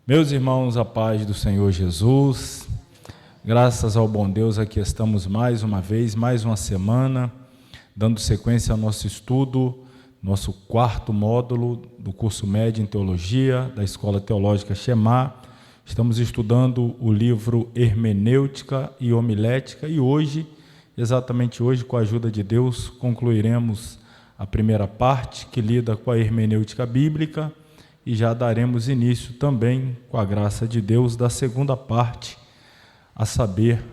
Meus irmãos, a paz do Senhor Jesus, graças ao bom Deus, aqui estamos mais uma vez, mais uma semana, dando sequência ao nosso estudo, nosso quarto módulo do curso médio em Teologia, da Escola Teológica Shema. Estamos estudando o livro Hermenêutica e Homilética e hoje, exatamente hoje, com a ajuda de Deus, concluiremos a primeira parte, que lida com a hermenêutica bíblica, e já daremos início também, com a graça de Deus, da segunda parte, a saber,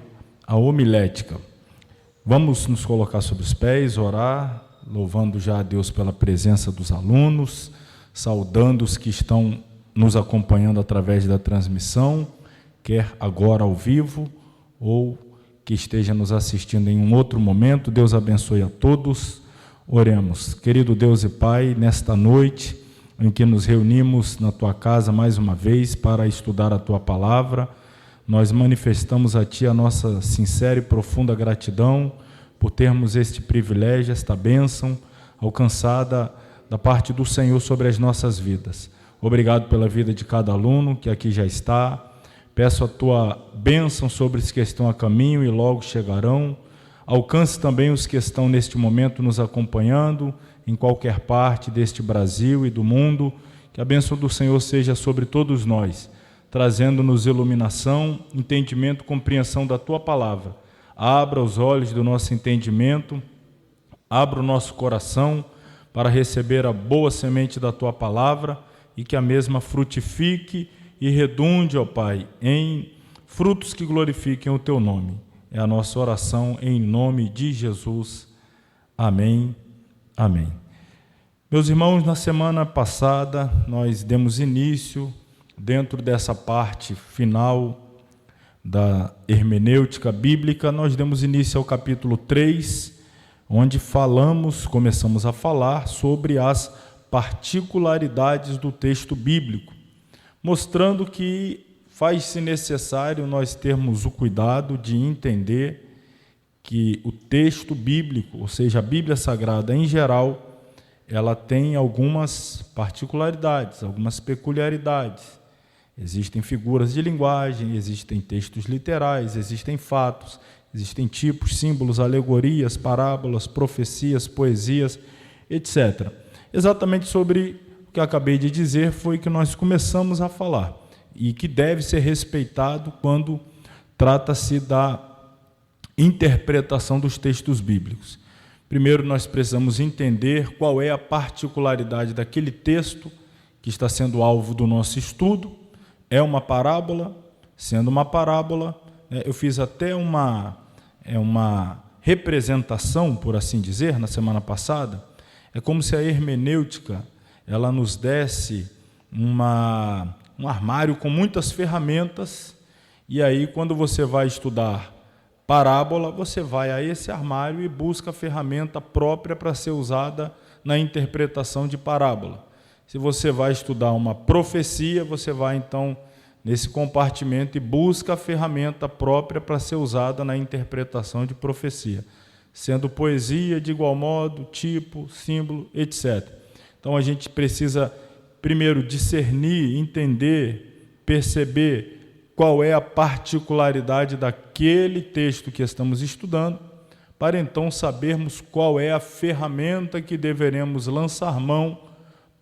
a homilética. Vamos nos colocar sobre os pés, orar, louvando já a Deus pela presença dos alunos, saudando os que estão nos acompanhando através da transmissão, quer agora ao vivo, ou que esteja nos assistindo em um outro momento. Deus abençoe a todos. Oremos. Querido Deus e Pai, nesta noite em que nos reunimos na Tua casa mais uma vez para estudar a Tua palavra, nós manifestamos a Ti a nossa sincera e profunda gratidão por termos este privilégio, esta bênção alcançada da parte do Senhor sobre as nossas vidas. Obrigado pela vida de cada aluno que aqui já está. Peço a Tua bênção sobre os que estão a caminho e logo chegarão. Alcance também os que estão neste momento nos acompanhando, em qualquer parte deste Brasil e do mundo. Que a bênção do Senhor seja sobre todos nós, trazendo-nos iluminação, entendimento, compreensão da Tua palavra. Abra os olhos do nosso entendimento, abra o nosso coração para receber a boa semente da Tua palavra e que a mesma frutifique e redunde, ó Pai, em frutos que glorifiquem o Teu nome. É a nossa oração em nome de Jesus. Amém. Amém. Meus irmãos, na semana passada nós demos início, dentro dessa parte final da hermenêutica bíblica, nós demos início ao capítulo 3, onde começamos a falar sobre as particularidades do texto bíblico, mostrando que faz-se necessário nós termos o cuidado de entender que o texto bíblico, ou seja, a Bíblia Sagrada em geral, ela tem algumas particularidades, algumas peculiaridades. Existem figuras de linguagem, existem textos literais, existem fatos, existem tipos, símbolos, alegorias, parábolas, profecias, poesias, etc. Exatamente sobre o que eu acabei de dizer foi que nós começamos a falar e que deve ser respeitado quando trata-se da interpretação dos textos bíblicos. Primeiro, nós precisamos entender qual é a particularidade daquele texto que está sendo alvo do nosso estudo. É uma parábola? Sendo uma parábola, eu fiz até uma representação, por assim dizer, na semana passada. É como se a hermenêutica ela nos desse um armário com muitas ferramentas, e aí quando você vai estudar parábola, você vai a esse armário e busca a ferramenta própria para ser usada na interpretação de parábola. Se você vai estudar uma profecia, você vai então nesse compartimento e busca a ferramenta própria para ser usada na interpretação de profecia, sendo poesia de igual modo, tipo, símbolo, etc. Então a gente precisa primeiro discernir, entender, perceber qual é a particularidade daquele texto que estamos estudando, para então sabermos qual é a ferramenta que deveremos lançar mão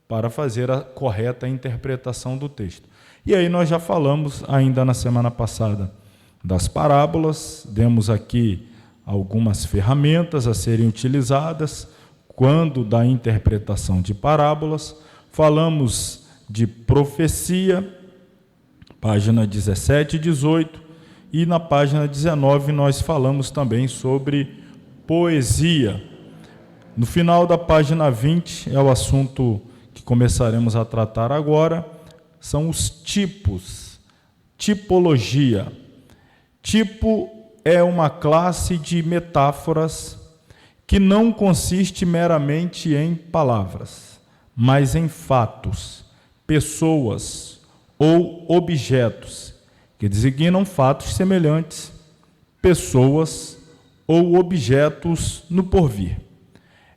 para fazer a correta interpretação do texto. E aí nós já falamos, ainda na semana passada, das parábolas, demos aqui algumas ferramentas a serem utilizadas quando da interpretação de parábolas. Falamos de profecia, página 17 e 18, e na página 19 nós falamos também sobre poesia. No final da página 20, é o assunto que começaremos a tratar agora, são os tipos, tipologia. Tipo é uma classe de metáforas que não consiste meramente em palavras, mas em fatos, pessoas ou objetos, que designam fatos semelhantes, pessoas ou objetos no porvir.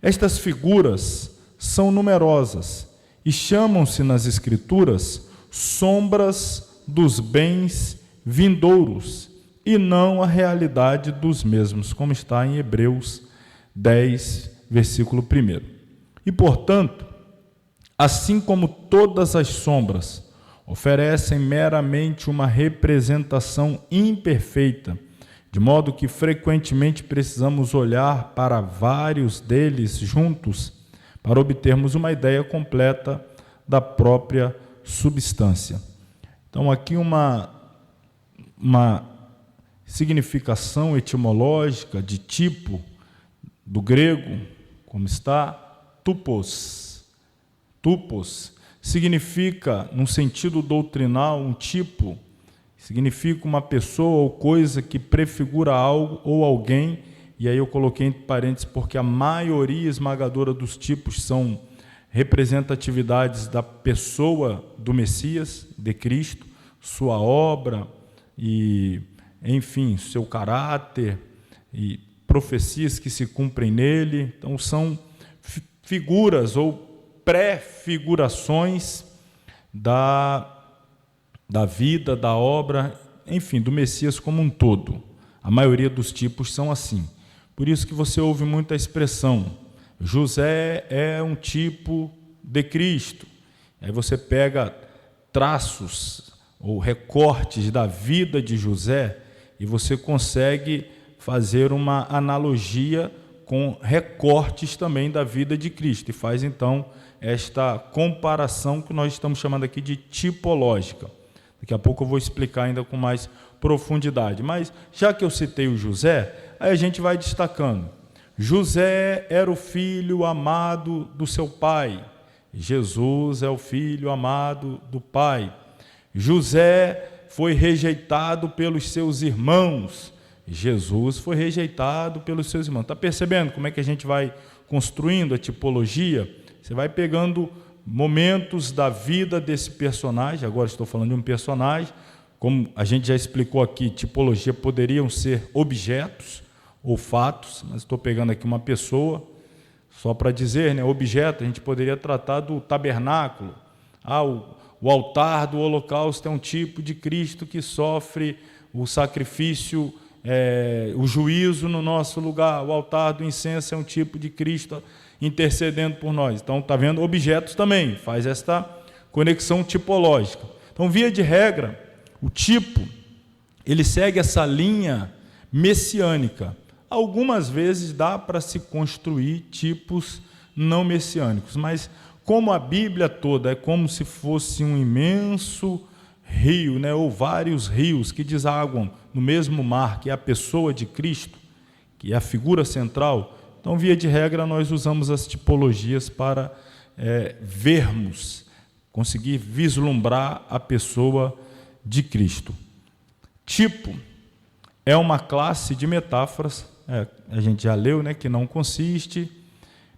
Estas figuras são numerosas e chamam-se nas Escrituras sombras dos bens vindouros, e não a realidade dos mesmos, como está em Hebreus 10, versículo 1. E, portanto, assim como todas as sombras oferecem meramente uma representação imperfeita, de modo que frequentemente precisamos olhar para vários deles juntos para obtermos uma ideia completa da própria substância. Então, aqui uma significação etimológica de tipo, do grego, como está, tupos. Tupos significa, num sentido doutrinal, um tipo, significa uma pessoa ou coisa que prefigura algo ou alguém, e aí eu coloquei entre parênteses porque a maioria esmagadora dos tipos são representatividades da pessoa do Messias, de Cristo, sua obra e, enfim, seu caráter e profecias que se cumprem nele. Então, são figuras ou pré-figurações da vida, da obra, enfim, do Messias como um todo. A maioria dos tipos são assim. Por isso que você ouve muita expressão, José é um tipo de Cristo. Aí você pega traços ou recortes da vida de José e você consegue fazer uma analogia com recortes também da vida de Cristo, e faz então esta comparação que nós estamos chamando aqui de tipológica. Daqui a pouco eu vou explicar ainda com mais profundidade, mas já que eu citei o José, aí a gente vai destacando. José era o filho amado do seu pai, Jesus é o filho amado do pai. José foi rejeitado pelos seus irmãos, Jesus foi rejeitado pelos seus irmãos. Está percebendo como é que a gente vai construindo a tipologia? Você vai pegando momentos da vida desse personagem, agora estou falando de um personagem, como a gente já explicou aqui, tipologia poderiam ser objetos ou fatos, mas estou pegando aqui uma pessoa, só para dizer, né, objeto, a gente poderia tratar do tabernáculo. O altar do holocausto é um tipo de Cristo que sofre o sacrifício, o juízo no nosso lugar. O altar do incenso é um tipo de Cristo intercedendo por nós. Então, está vendo? Objetos também, faz esta conexão tipológica. Então, via de regra, o tipo, ele segue essa linha messiânica. Algumas vezes dá para se construir tipos não messiânicos, mas como a Bíblia toda é como se fosse um imenso rio, né, ou vários rios que desaguam no mesmo mar, que é a pessoa de Cristo, que é a figura central. Então, via de regra, nós usamos as tipologias para vermos, conseguir vislumbrar a pessoa de Cristo. Tipo é uma classe de metáforas, a gente já leu, né, que não consiste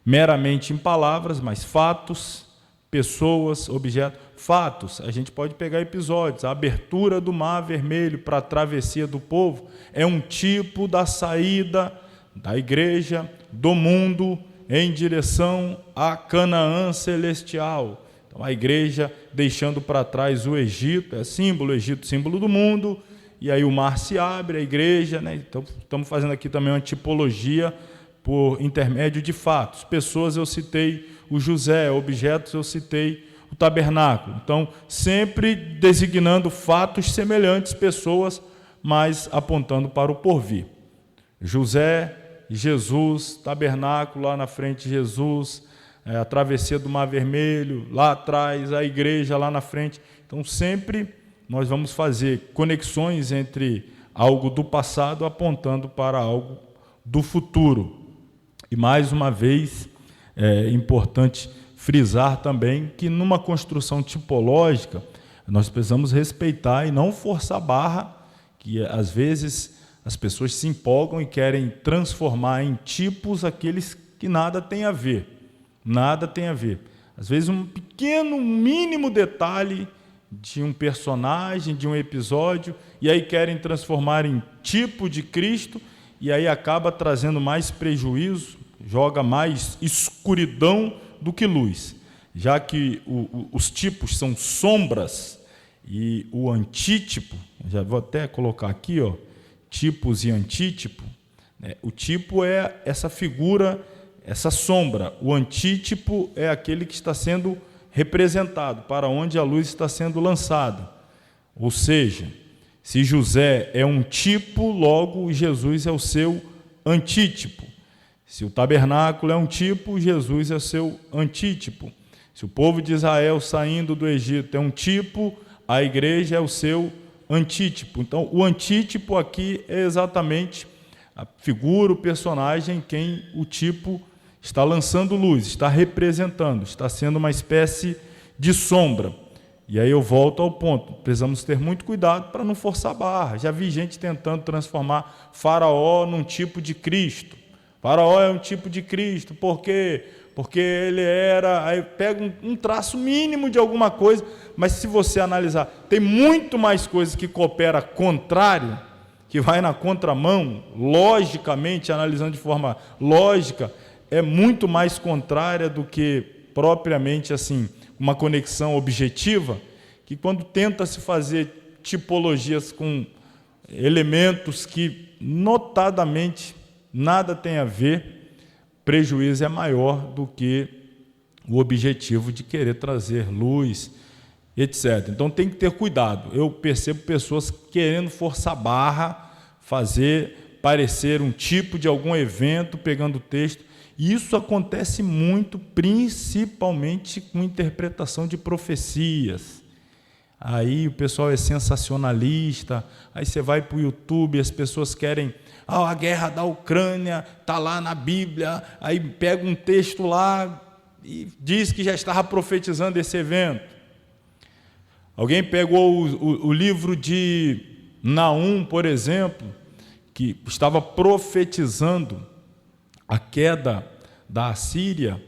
meramente em palavras, mas fatos, pessoas, objetos. Fatos, a gente pode pegar episódios. A abertura do Mar Vermelho para a travessia do povo é um tipo da saída da igreja, do mundo, em direção a Canaã celestial. Então, a igreja deixando para trás o Egito, símbolo, o Egito, símbolo do mundo, e aí o mar se abre, a igreja, né? Então, estamos fazendo aqui também uma tipologia por intermédio de fatos. Pessoas, eu citei o José, objetos, eu citei o tabernáculo. Então, sempre designando fatos semelhantes, pessoas, mas apontando para o porvir. José, Jesus, tabernáculo lá na frente, Jesus, a travessia do Mar Vermelho, lá atrás, a igreja lá na frente. Então, sempre nós vamos fazer conexões entre algo do passado apontando para algo do futuro. E, mais uma vez, é importante frisar também que, numa construção tipológica, nós precisamos respeitar e não forçar a barra, que, às vezes, as pessoas se empolgam e querem transformar em tipos aqueles que nada tem a ver. Nada tem a ver. Às vezes, um pequeno, mínimo detalhe de um personagem, de um episódio, e aí querem transformar em tipo de Cristo, e aí acaba trazendo mais prejuízo, joga mais escuridão do que luz. Já que os tipos são sombras, E o antítipo, já vou até colocar aqui, ó, tipos e antítipo, né? O tipo é essa figura, essa sombra. O antítipo é aquele que está sendo representado, para onde a luz está sendo lançada. Ou seja, se José é um tipo, logo Jesus é o seu antítipo. Se o tabernáculo é um tipo, Jesus é o seu antítipo. Se o povo de Israel saindo do Egito é um tipo, a igreja é o seu antítipo. Então, o antítipo aqui é exatamente a figura, o personagem, quem o tipo está lançando luz, está representando, está sendo uma espécie de sombra. E aí eu volto ao ponto, precisamos ter muito cuidado para não forçar a barra. Já vi gente tentando transformar Faraó num tipo de Cristo. Faraó é um tipo de Cristo, por quê? Porque ele era, aí pega um traço mínimo de alguma coisa, mas se você analisar, tem muito mais coisas que coopera contrário, que vai na contramão, logicamente, analisando de forma lógica, é muito mais contrária do que propriamente assim, uma conexão objetiva, que quando tenta se fazer tipologias com elementos que notadamente nada tem a ver, prejuízo é maior do que o objetivo de querer trazer luz, etc. Então tem que ter cuidado. Eu percebo pessoas querendo forçar a barra, fazer parecer um tipo de algum evento, pegando o texto. E isso acontece muito, principalmente com interpretação de profecias. Aí o pessoal é sensacionalista, aí você vai para o YouTube, as pessoas querem, a guerra da Ucrânia está lá na Bíblia, aí pega um texto lá e diz que já estava profetizando esse evento. Alguém pegou o livro de Naum, por exemplo, que estava profetizando a queda da Assíria,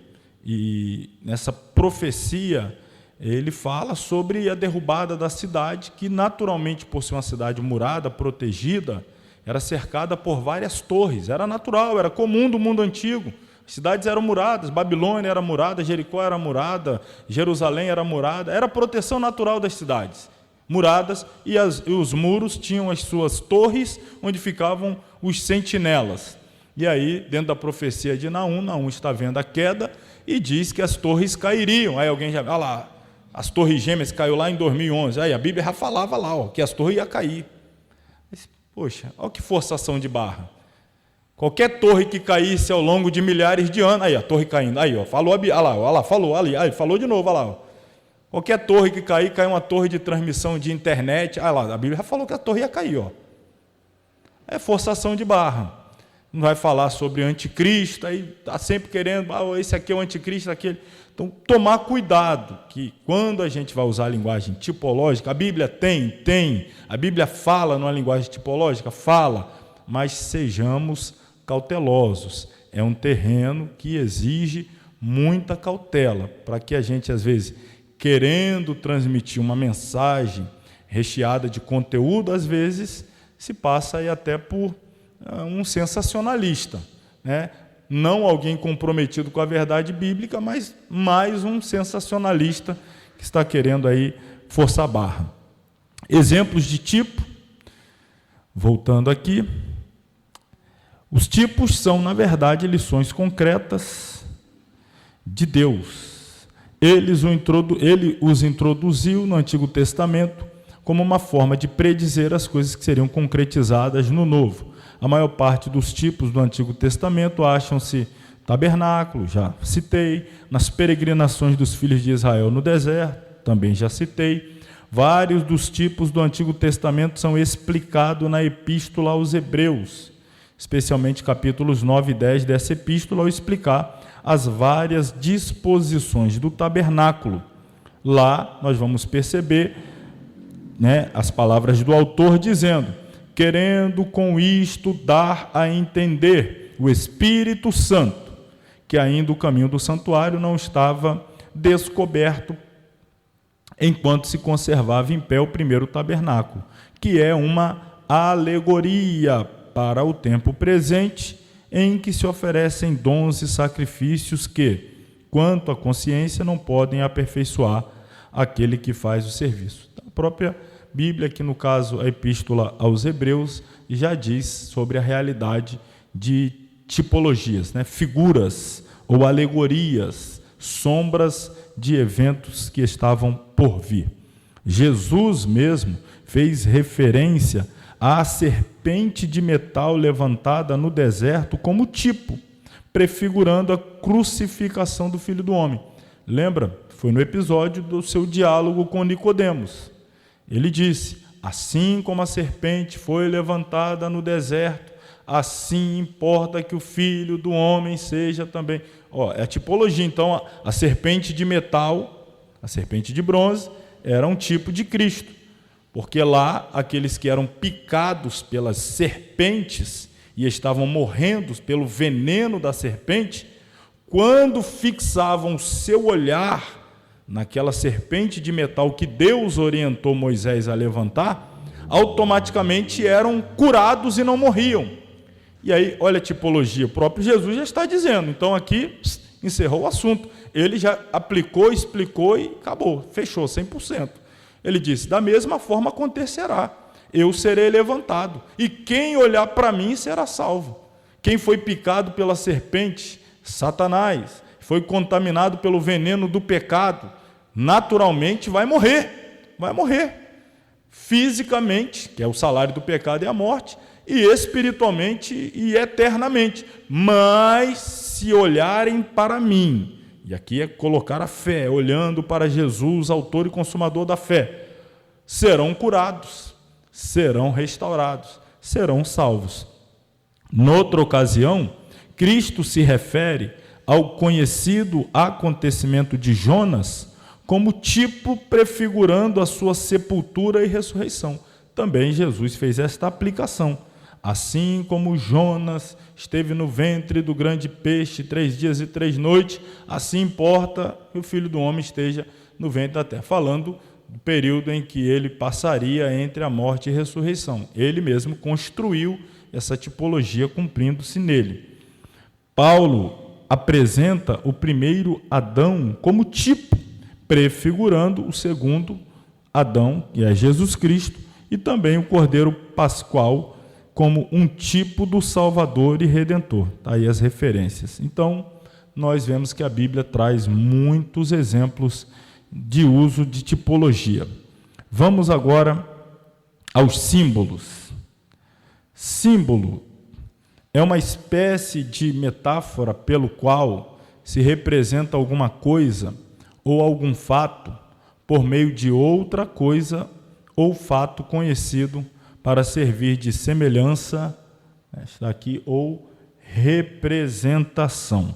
e nessa profecia ele fala sobre a derrubada da cidade, que naturalmente, por ser uma cidade murada, protegida, era cercada por várias torres. Era natural, era comum do mundo antigo. As cidades eram muradas, Babilônia era murada, Jericó era murada, Jerusalém era murada, era a proteção natural das cidades, muradas, e os muros tinham as suas torres, onde ficavam os sentinelas. E aí, dentro da profecia de Naum está vendo a queda e diz que as torres cairiam. Aí alguém já, olha lá, as torres gêmeas caiu lá em 2011. Aí a Bíblia já falava lá, ó, que as torres iam cair. Mas, poxa, olha que forçação de barra. Qualquer torre que caísse ao longo de milhares de anos, aí a torre caindo, aí ó, falou, olha lá, falou ali, aí falou de novo, olha lá. Ó. Qualquer torre que cair, cai uma torre de transmissão de internet, aí lá, a Bíblia já falou que a torre ia cair, ó. É forçação de barra. Não vai falar sobre anticristo, aí está sempre querendo, esse aqui é o anticristo, aquele. Então, tomar cuidado, que quando a gente vai usar a linguagem tipológica, a Bíblia tem, a Bíblia fala numa linguagem tipológica, fala, mas sejamos cautelosos. É um terreno que exige muita cautela, para que a gente, às vezes, querendo transmitir uma mensagem recheada de conteúdo, às vezes se passa aí até por um sensacionalista, né? Não alguém comprometido com a verdade bíblica, mas mais um sensacionalista que está querendo aí forçar a barra. Exemplos de tipo, voltando aqui, os tipos são, na verdade, lições concretas de Deus. Ele os introduziu no Antigo Testamento como uma forma de predizer as coisas que seriam concretizadas no Novo. A maior parte dos tipos do Antigo Testamento acham-se tabernáculo, já citei, nas peregrinações dos filhos de Israel no deserto, também já citei. Vários dos tipos do Antigo Testamento são explicados na Epístola aos Hebreus, especialmente capítulos 9 e 10 dessa epístola, ao explicar as várias disposições do tabernáculo. Lá nós vamos perceber, né, as palavras do autor dizendo: querendo com isto dar a entender o Espírito Santo, que ainda o caminho do santuário não estava descoberto enquanto se conservava em pé o primeiro tabernáculo, que é uma alegoria para o tempo presente, em que se oferecem dons e sacrifícios que, quanto à consciência, não podem aperfeiçoar aquele que faz o serviço. Então, própria Bíblia, que no caso a Epístola aos Hebreus, já diz sobre a realidade de tipologias, né? Figuras ou alegorias, sombras de eventos que estavam por vir. Jesus mesmo fez referência à serpente de metal levantada no deserto como tipo, prefigurando a crucificação do Filho do Homem. Lembra? Foi no episódio do seu diálogo com Nicodemos. Ele disse: assim como a serpente foi levantada no deserto, assim importa que o Filho do Homem seja também. É a tipologia. Então, a serpente de metal, a serpente de bronze, era um tipo de Cristo, porque lá aqueles que eram picados pelas serpentes e estavam morrendo pelo veneno da serpente, quando fixavam o seu olhar naquela serpente de metal que Deus orientou Moisés a levantar, automaticamente eram curados e não morriam. E aí, olha a tipologia, o próprio Jesus já está dizendo. Então aqui encerrou o assunto. Ele já aplicou, explicou e acabou, fechou 100%. Ele disse: da mesma forma acontecerá, eu serei levantado, e quem olhar para mim será salvo. Quem foi picado pela serpente, Satanás, foi contaminado pelo veneno do pecado, naturalmente vai morrer. Fisicamente, que é o salário do pecado é a morte, e espiritualmente e eternamente. Mas se olharem para mim, e aqui é colocar a fé, olhando para Jesus, autor e consumador da fé, serão curados, serão restaurados, serão salvos. Noutra ocasião, Cristo se refere ao conhecido acontecimento de Jonas como tipo prefigurando a sua sepultura e ressurreição. Também Jesus fez esta aplicação. Assim como Jonas esteve no ventre do grande peixe 3 dias e 3 noites, assim importa que o Filho do Homem esteja no ventre da terra. Falando do período em que ele passaria entre a morte e a ressurreição. Ele mesmo construiu essa tipologia, cumprindo-se nele. Paulo apresenta o primeiro Adão como tipo, prefigurando o segundo Adão, que é Jesus Cristo, e também o Cordeiro Pascual, como um tipo do Salvador e Redentor. Está aí as referências. Então, nós vemos que a Bíblia traz muitos exemplos de uso de tipologia. Vamos agora aos símbolos. Símbolo é uma espécie de metáfora pelo qual se representa alguma coisa ou algum fato por meio de outra coisa ou fato conhecido para servir de semelhança, está aqui, ou representação.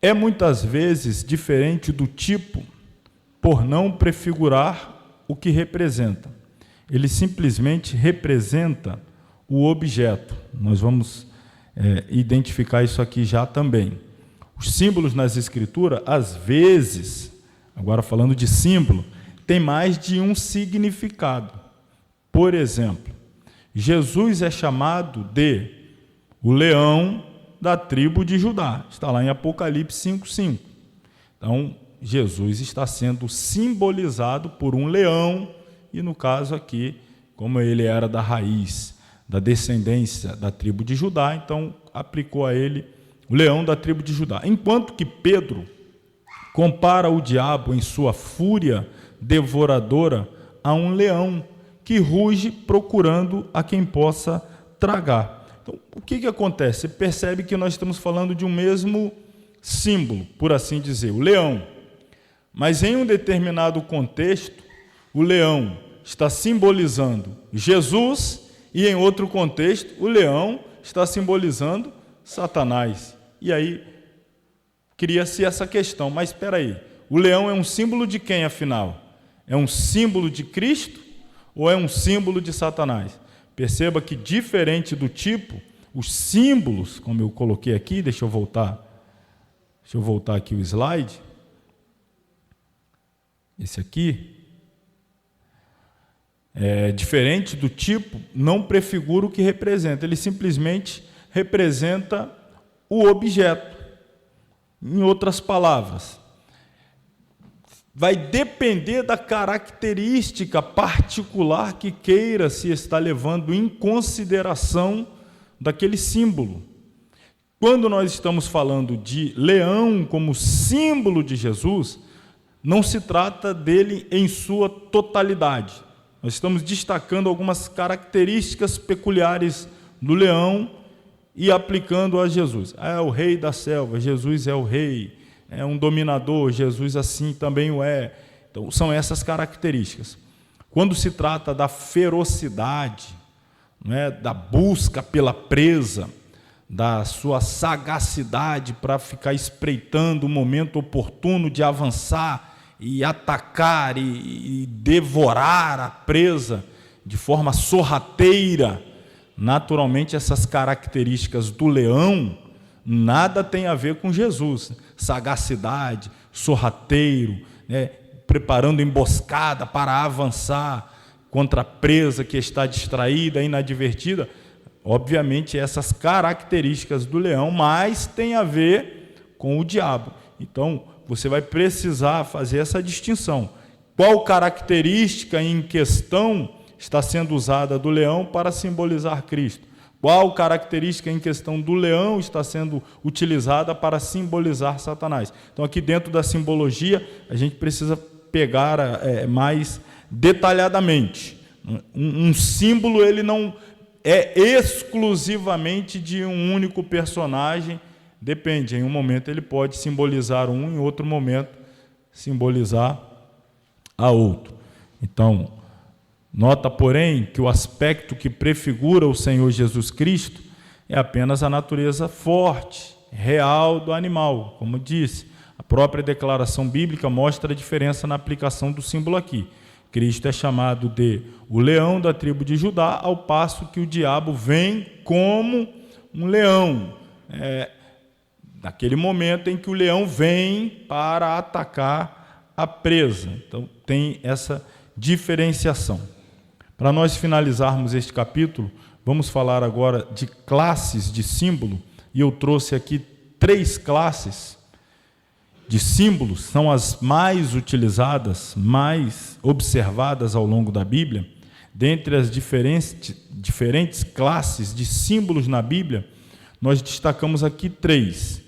É muitas vezes diferente do tipo por não prefigurar o que representa. Ele simplesmente representa o objeto. Nós vamos identificar isso aqui já também. Os símbolos nas Escrituras, às vezes, agora falando de símbolo, tem mais de um significado. Por exemplo, Jesus é chamado de o leão da tribo de Judá. Está lá em Apocalipse 5:5. Então, Jesus está sendo simbolizado por um leão, e no caso aqui, como ele era da raiz, da descendência da tribo de Judá, então aplicou a ele o leão da tribo de Judá. Enquanto que Pedro compara o diabo em sua fúria devoradora a um leão que ruge procurando a quem possa tragar. Então, o que acontece? Você percebe que nós estamos falando de um mesmo símbolo, por assim dizer, o leão. Mas em um determinado contexto, o leão está simbolizando Jesus e em outro contexto, o leão está simbolizando Satanás. E aí, cria-se essa questão, mas espera aí, o leão é um símbolo de quem, afinal? É um símbolo de Cristo ou é um símbolo de Satanás? Perceba que, diferente do tipo, os símbolos, como eu coloquei aqui, deixa eu voltar aqui o slide, esse aqui, diferente do tipo, não prefigura o que representa, ele simplesmente representa o objeto. Em outras palavras, vai depender da característica particular que queira se estar levando em consideração daquele símbolo. Quando nós estamos falando de leão como símbolo de Jesus, não se trata dele em sua totalidade. Nós estamos destacando algumas características peculiares do leão e aplicando a Jesus. É o rei da selva, Jesus é o rei. É um dominador, Jesus assim também o é. Então, são essas características. Quando se trata da ferocidade, né, da busca pela presa, da sua sagacidade para ficar espreitando o momento oportuno de avançar e atacar e devorar a presa de forma sorrateira, naturalmente essas características do leão nada tem a ver com Jesus. Sagacidade, sorrateiro, né, preparando emboscada para avançar contra a presa que está distraída, inadvertida. Obviamente, essas características do leão, mas tem a ver com o diabo. Então, você vai precisar fazer essa distinção. Qual característica em questão está sendo usada do leão para simbolizar Cristo? Qual característica em questão do leão está sendo utilizada para simbolizar Satanás? Então, aqui dentro da simbologia, a gente precisa pegar mais detalhadamente. Um símbolo, ele não é exclusivamente de um único personagem, depende. Em um momento ele pode simbolizar um, em outro momento simbolizar a outro. Então, nota, porém, que o aspecto que prefigura o Senhor Jesus Cristo é apenas a natureza forte, real do animal. Como disse, a própria declaração bíblica mostra a diferença na aplicação do símbolo aqui. Cristo é chamado de o leão da tribo de Judá, ao passo que o diabo vem como um leão. Naquele momento em que o leão vem para atacar a presa. Então, tem essa diferenciação. Para nós finalizarmos este capítulo, vamos falar agora de classes de símbolo, e eu trouxe aqui 3 classes de símbolos, são as mais utilizadas, mais observadas ao longo da Bíblia. Dentre as diferentes classes de símbolos na Bíblia, nós destacamos aqui 3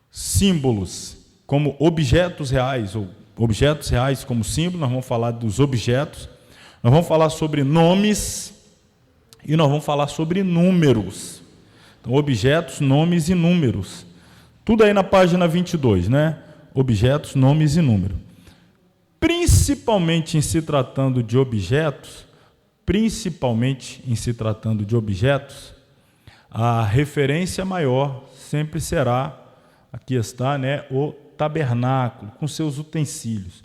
símbolos como objetos reais, ou objetos reais como símbolo. Nós vamos falar dos objetos, nós vamos falar sobre nomes e nós vamos falar sobre números. Então, objetos, nomes e números. Tudo aí na página 22, né? Objetos, nomes e números. Principalmente em se tratando de objetos, a referência maior sempre será, aqui está, né, o tabernáculo, com seus utensílios.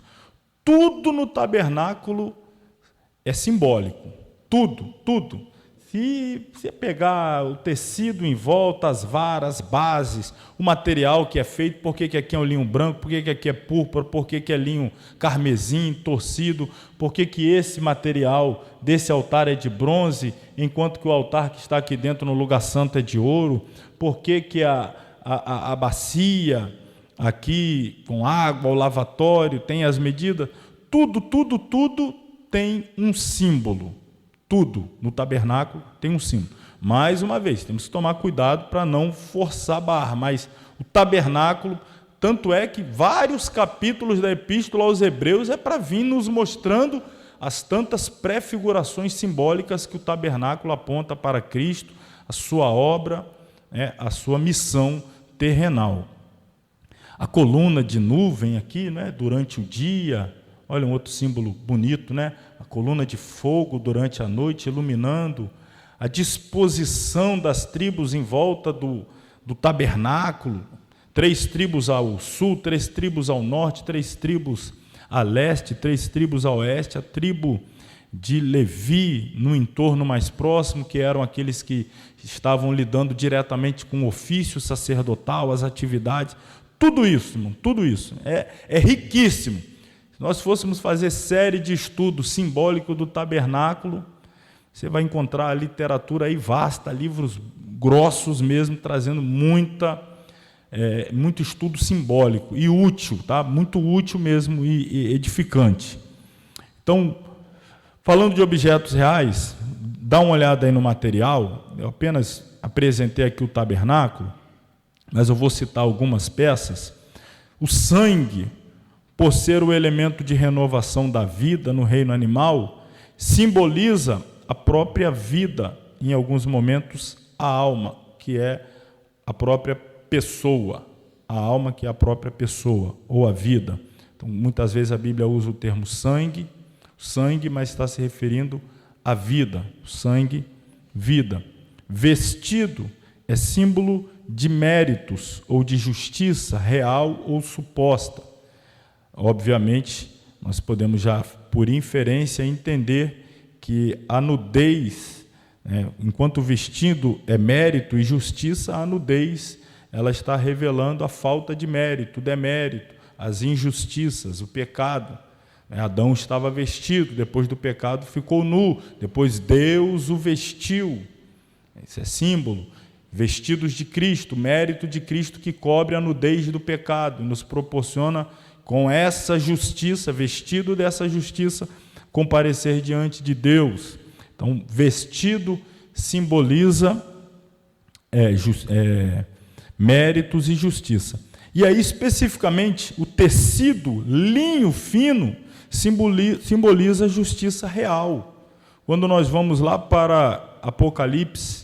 Tudo no tabernáculo é simbólico, tudo. Se você pegar o tecido em volta, as varas, bases, o material que é feito, por que aqui é um linho branco, por que aqui é púrpura, por que é linho carmesim, torcido, por que esse material desse altar é de bronze, enquanto que o altar que está aqui dentro no lugar santo é de ouro, por que a bacia aqui com água, o lavatório, tem as medidas, tudo tem um símbolo. Tudo no tabernáculo tem um símbolo. Mais uma vez, temos que tomar cuidado para não forçar a barra, mas o tabernáculo, tanto é que vários capítulos da Epístola aos Hebreus é para vir nos mostrando as tantas prefigurações simbólicas que o tabernáculo aponta para Cristo, a sua obra, a sua missão terrenal. A coluna de nuvem aqui, né, durante o dia, olha um outro símbolo bonito, né? A coluna de fogo durante a noite, iluminando a disposição das tribos em volta do tabernáculo. 3 tribos ao sul, 3 tribos ao norte, 3 tribos a leste, 3 tribos a oeste. A tribo de Levi no entorno mais próximo, que eram aqueles que estavam lidando diretamente com o ofício sacerdotal, as atividades. Tudo isso, irmão, tudo isso é riquíssimo. Se nós fôssemos fazer série de estudo simbólico do tabernáculo, você vai encontrar a literatura aí vasta, livros grossos mesmo, trazendo muita muito estudo simbólico e útil, tá? Muito útil mesmo e edificante. Então, falando de objetos reais, dá uma olhada aí no material. Eu apenas apresentei aqui o tabernáculo, mas eu vou citar algumas peças. O sangue, por ser o elemento de renovação da vida no reino animal, simboliza a própria vida, em alguns momentos, a alma, que é a própria pessoa, a alma que é a própria pessoa, ou a vida. Então, muitas vezes a Bíblia usa o termo sangue, mas está se referindo à vida, sangue, vida. Vestido é símbolo de méritos ou de justiça real ou suposta. Obviamente, nós podemos já, por inferência, entender que a nudez, enquanto o vestido é mérito e justiça, a nudez ela está revelando a falta de mérito, o demérito, as injustiças, o pecado. Adão estava vestido, depois do pecado ficou nu, depois Deus o vestiu. Esse é símbolo. Vestidos de Cristo, mérito de Cristo que cobre a nudez do pecado e nos proporciona, com essa justiça, vestido dessa justiça, comparecer diante de Deus. Então, vestido simboliza méritos e justiça. E aí, especificamente, o tecido, linho fino, simboliza justiça real. Quando nós vamos lá para Apocalipse,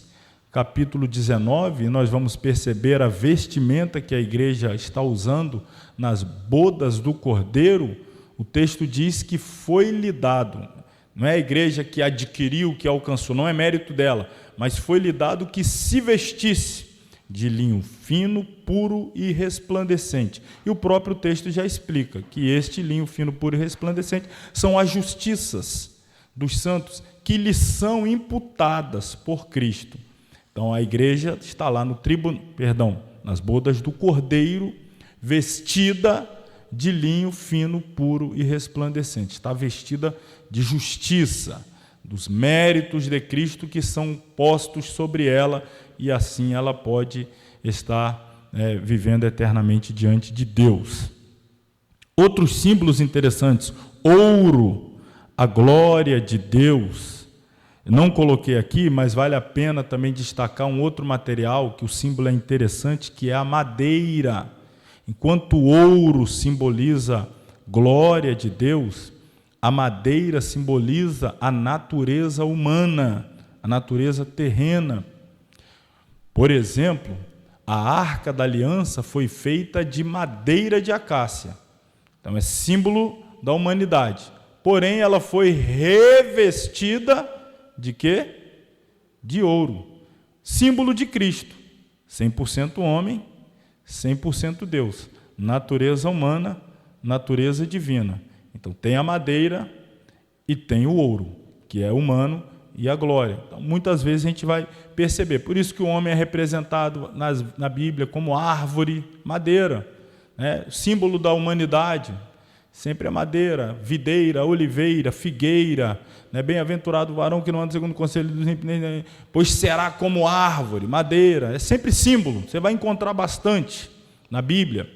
capítulo 19, nós vamos perceber a vestimenta que a igreja está usando nas bodas do Cordeiro. O texto diz que foi-lhe dado. Não é a igreja que adquiriu, que alcançou, não é mérito dela, mas foi-lhe dado que se vestisse de linho fino, puro e resplandecente. E o próprio texto já explica que este linho fino, puro e resplandecente são as justiças dos santos que lhes são imputadas por Cristo. Então a igreja está lá nas bodas do Cordeiro, vestida de linho fino, puro e resplandecente. Está vestida de justiça, dos méritos de Cristo que são postos sobre ela, e assim ela pode estar vivendo eternamente diante de Deus. Outros símbolos interessantes: ouro, a glória de Deus. Não coloquei aqui, mas vale a pena também destacar um outro material que o símbolo é interessante, que é a madeira. Enquanto o ouro simboliza glória de Deus, a madeira simboliza a natureza humana, a natureza terrena. Por exemplo, a Arca da Aliança foi feita de madeira de acácia. Então é símbolo da humanidade. Porém, ela foi revestida de quê? De ouro. Símbolo de Cristo. 100% homem, 100% Deus. Natureza humana, natureza divina. Então tem a madeira e tem o ouro, que é humano, e a glória. Então, muitas vezes a gente vai perceber. Por isso que o homem é representado na Bíblia como árvore, madeira, símbolo da humanidade. Sempre a madeira, videira, oliveira, figueira, bem-aventurado o varão que não anda segundo o conselho dos ímpios, pois será como árvore, madeira. É sempre símbolo, você vai encontrar bastante na Bíblia.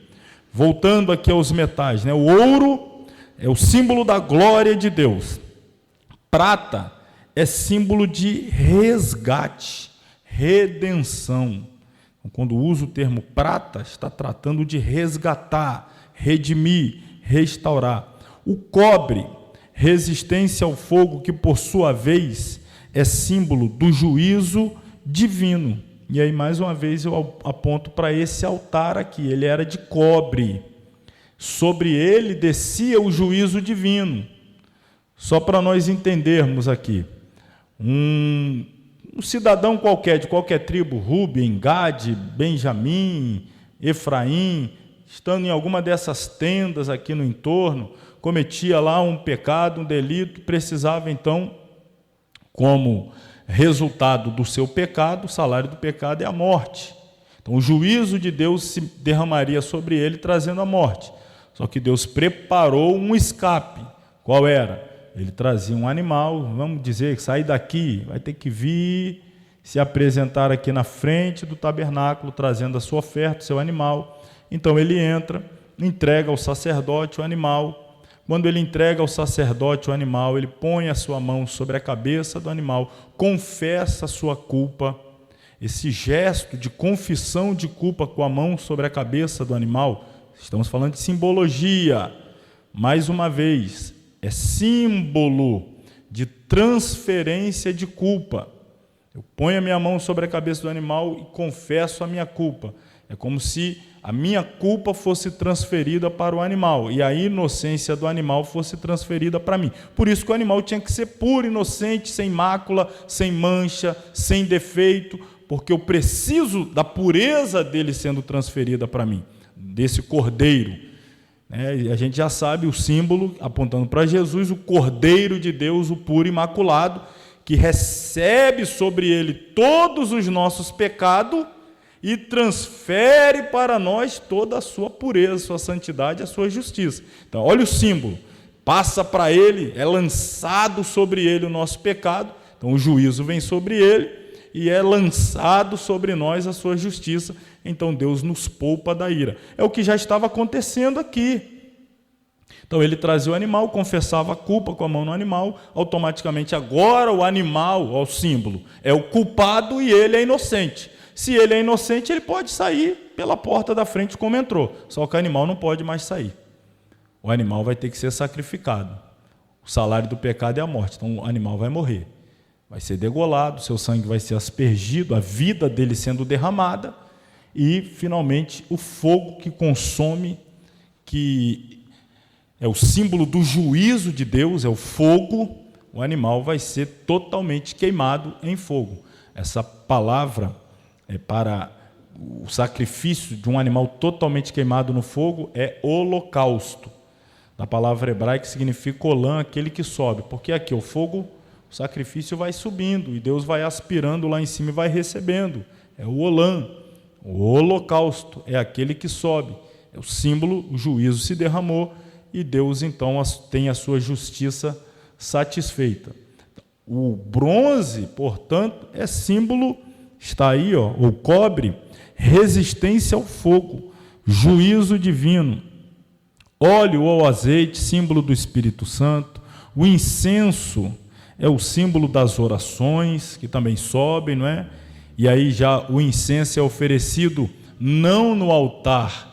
Voltando aqui aos metais, o ouro é o símbolo da glória de Deus. Prata é símbolo de resgate, redenção. Então, quando usa o termo prata, está tratando de resgatar, redimir, restaurar. O cobre, resistência ao fogo, que por sua vez é símbolo do juízo divino. E aí, mais uma vez, eu aponto para esse altar aqui. Ele era de cobre. Sobre ele descia o juízo divino. Só para nós entendermos aqui. Um cidadão qualquer, de qualquer tribo, Rúben, Gade, Benjamim, Efraim, estando em alguma dessas tendas aqui no entorno, cometia lá um pecado, um delito, precisava então, como resultado do seu pecado, o salário do pecado é a morte. Então o juízo de Deus se derramaria sobre ele, trazendo a morte. Só que Deus preparou um escape. Qual era? Ele trazia um animal, vamos dizer, sair daqui, vai ter que vir se apresentar aqui na frente do tabernáculo, trazendo a sua oferta, o seu animal. Então ele entra, entrega ao sacerdote o animal. Quando ele entrega ao sacerdote o animal, ele põe a sua mão sobre a cabeça do animal, confessa a sua culpa. Esse gesto de confissão de culpa com a mão sobre a cabeça do animal, estamos falando de simbologia, mais uma vez, é símbolo de transferência de culpa. Eu ponho a minha mão sobre a cabeça do animal e confesso a minha culpa. É como se a minha culpa fosse transferida para o animal e a inocência do animal fosse transferida para mim. Por isso que o animal tinha que ser puro, inocente, sem mácula, sem mancha, sem defeito, porque eu preciso da pureza dele sendo transferida para mim, desse cordeiro. E a gente já sabe o símbolo apontando para Jesus, o Cordeiro de Deus, o puro e imaculado, que recebe sobre ele todos os nossos pecados e transfere para nós toda a sua pureza, sua santidade, a sua justiça. Então, olha o símbolo, passa para ele, é lançado sobre ele o nosso pecado, então o juízo vem sobre ele, e é lançado sobre nós a sua justiça, então Deus nos poupa da ira. É o que já estava acontecendo aqui. Então ele trazia o animal, confessava a culpa com a mão no animal, automaticamente agora o animal, ó, o símbolo, é o culpado e ele é inocente. Se ele é inocente, ele pode sair pela porta da frente como entrou, só que o animal não pode mais sair. O animal vai ter que ser sacrificado. O salário do pecado é a morte, então o animal vai morrer. Vai ser degolado, seu sangue vai ser aspergido, a vida dele sendo derramada, e, finalmente, o fogo que consome, que é o símbolo do juízo de Deus, é o fogo, o animal vai ser totalmente queimado em fogo. Essa palavra para o sacrifício de um animal totalmente queimado no fogo é holocausto. Da palavra hebraica significa olã, aquele que sobe, porque aqui o fogo, o sacrifício vai subindo e Deus vai aspirando lá em cima e vai recebendo. É o olã. O holocausto é aquele que sobe. É o símbolo, o juízo se derramou e Deus então tem a sua justiça satisfeita. O bronze, portanto, é símbolo, está aí, ó, o cobre, resistência ao fogo, juízo divino. Óleo ou azeite, símbolo do Espírito Santo. O incenso é o símbolo das orações, que também sobem, não é? E aí já o incenso é oferecido não no altar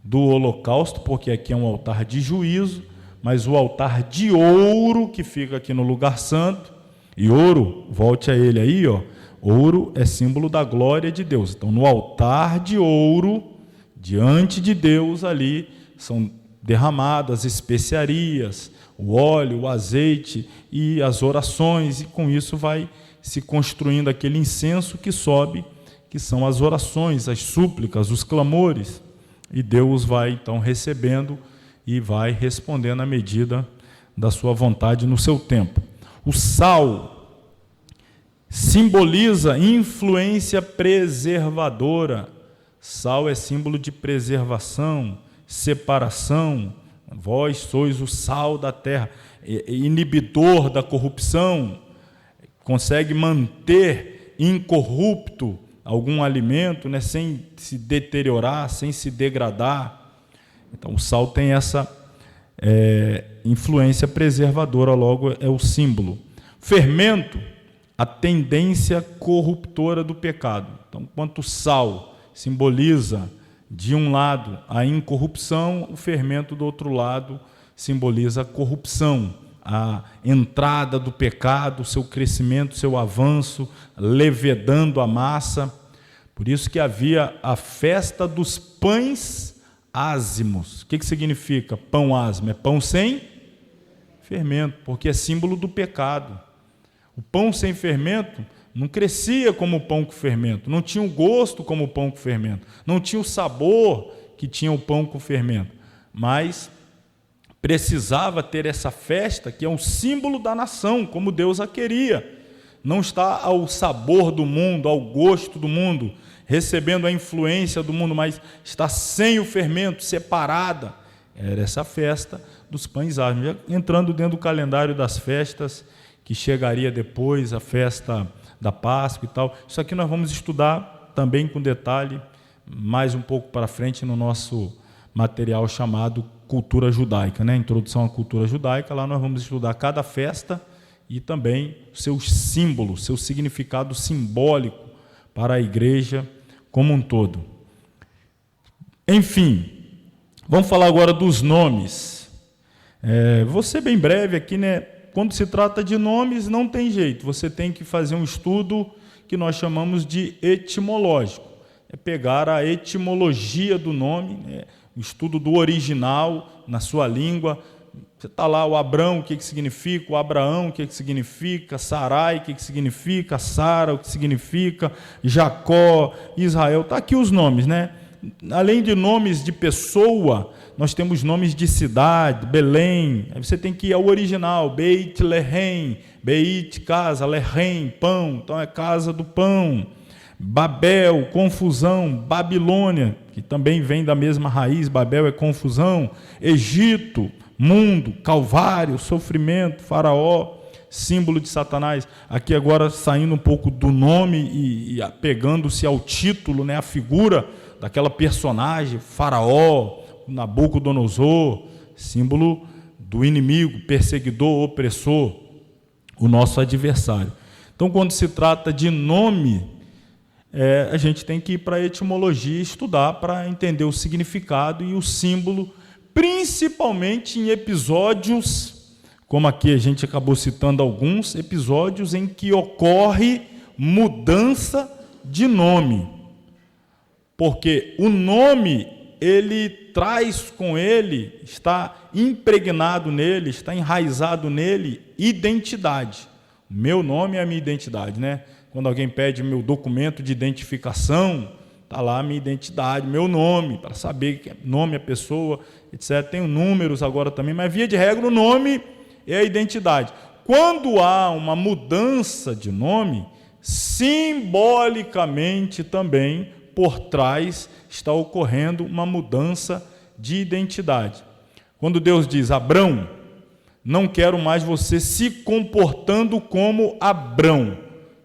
do holocausto, porque aqui é um altar de juízo, mas o altar de ouro que fica aqui no lugar santo. E ouro, volte a ele aí, ó. Ouro é símbolo da glória de Deus. Então, no altar de ouro, diante de Deus, ali são derramadas especiarias, o óleo, o azeite e as orações, e com isso vai se construindo aquele incenso que sobe, que são as orações, as súplicas, os clamores, e Deus vai então recebendo e vai respondendo à medida da sua vontade no seu tempo. O sal simboliza influência preservadora. Sal é símbolo de preservação, separação. Vós sois o sal da terra, inibidor da corrupção, consegue manter incorrupto algum alimento, né, sem se deteriorar, sem se degradar. Então o sal tem essa influência preservadora, logo é o símbolo. Fermento, a tendência corruptora do pecado. Então, enquanto o sal simboliza de um lado a incorrupção, o fermento do outro lado simboliza a corrupção, a entrada do pecado, seu crescimento, seu avanço, levedando a massa. Por isso que havia a festa dos pães ázimos. O que significa pão ázimo? É pão sem fermento, porque é símbolo do pecado. O pão sem fermento não crescia como o pão com fermento, não tinha o gosto como o pão com fermento, não tinha o sabor que tinha o pão com fermento, mas precisava ter essa festa que é um símbolo da nação, como Deus a queria. Não está ao sabor do mundo, ao gosto do mundo, recebendo a influência do mundo, mas está sem o fermento, separada. Era essa festa dos pães ázimos, entrando dentro do calendário das festas que chegaria depois, a festa da Páscoa e tal. Isso aqui nós vamos estudar também com detalhe, mais um pouco para frente no nosso material chamado Cultura Judaica, né? Introdução à Cultura Judaica. Lá nós vamos estudar cada festa e também seus símbolos, seu significado simbólico para a igreja como um todo. Enfim, vamos falar agora dos nomes. Vou ser bem breve aqui, né? Quando se trata de nomes, não tem jeito, você tem que fazer um estudo que nós chamamos de etimológico. É pegar a etimologia do nome, o estudo do original na sua língua. Você está lá, o Abrão, o que significa? O Abraão, o que significa? Sarai, o que significa? Sara, o que significa? Jacó, Israel. Está aqui os nomes, né? Além de nomes de pessoa, nós temos nomes de cidade, Belém. Aí você tem que ir ao original, Beit Lehem, Beit, casa, Lehem, pão. Então é casa do pão. Babel, confusão. Babilônia, que também vem da mesma raiz, Babel é confusão. Egito, mundo, Calvário, sofrimento, Faraó, símbolo de Satanás. Aqui agora saindo um pouco do nome e apegando-se ao título, né, a figura daquela personagem, Faraó, Nabucodonosor, símbolo do inimigo, perseguidor, opressor, o nosso adversário. Então, quando se trata de nome, a gente tem que ir para a etimologia, estudar para entender o significado e o símbolo, principalmente em episódios, como aqui a gente acabou citando alguns, episódios em que ocorre mudança de nome. Porque o nome, ele traz com ele, está impregnado nele, está enraizado nele, identidade. Meu nome é a minha identidade, né? Quando alguém pede meu documento de identificação, está lá a minha identidade, meu nome, para saber que nome é pessoa, etc. Tem números agora também, mas via de regra o nome é a identidade. Quando há uma mudança de nome, simbolicamente também, por trás está ocorrendo uma mudança de identidade. Quando Deus diz, Abrão, não quero mais você se comportando como Abrão.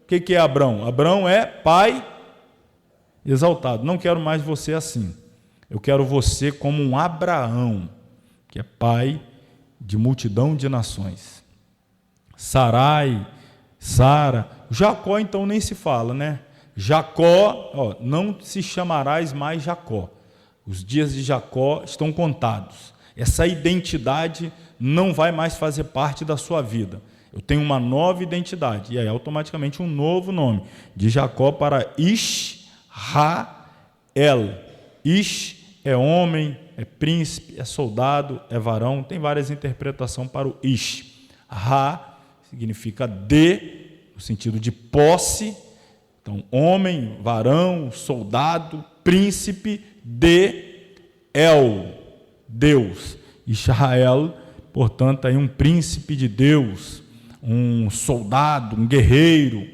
O que é Abrão? Abrão é pai exaltado. Não quero mais você assim. Eu quero você como um Abraão, que é pai de multidão de nações. Sarai, Sara, Jacó então nem se fala, né? Jacó, não se chamarás mais Jacó. Os dias de Jacó estão contados. Essa identidade não vai mais fazer parte da sua vida. Eu tenho uma nova identidade, e aí automaticamente um novo nome, de Jacó para Israel. Ish é homem, é príncipe, é soldado, é varão, tem várias interpretações para o Ish. Ra significa no sentido de posse. Então, homem, varão, soldado, príncipe, Deus. Israel, portanto, aí um príncipe de Deus, um soldado, um guerreiro,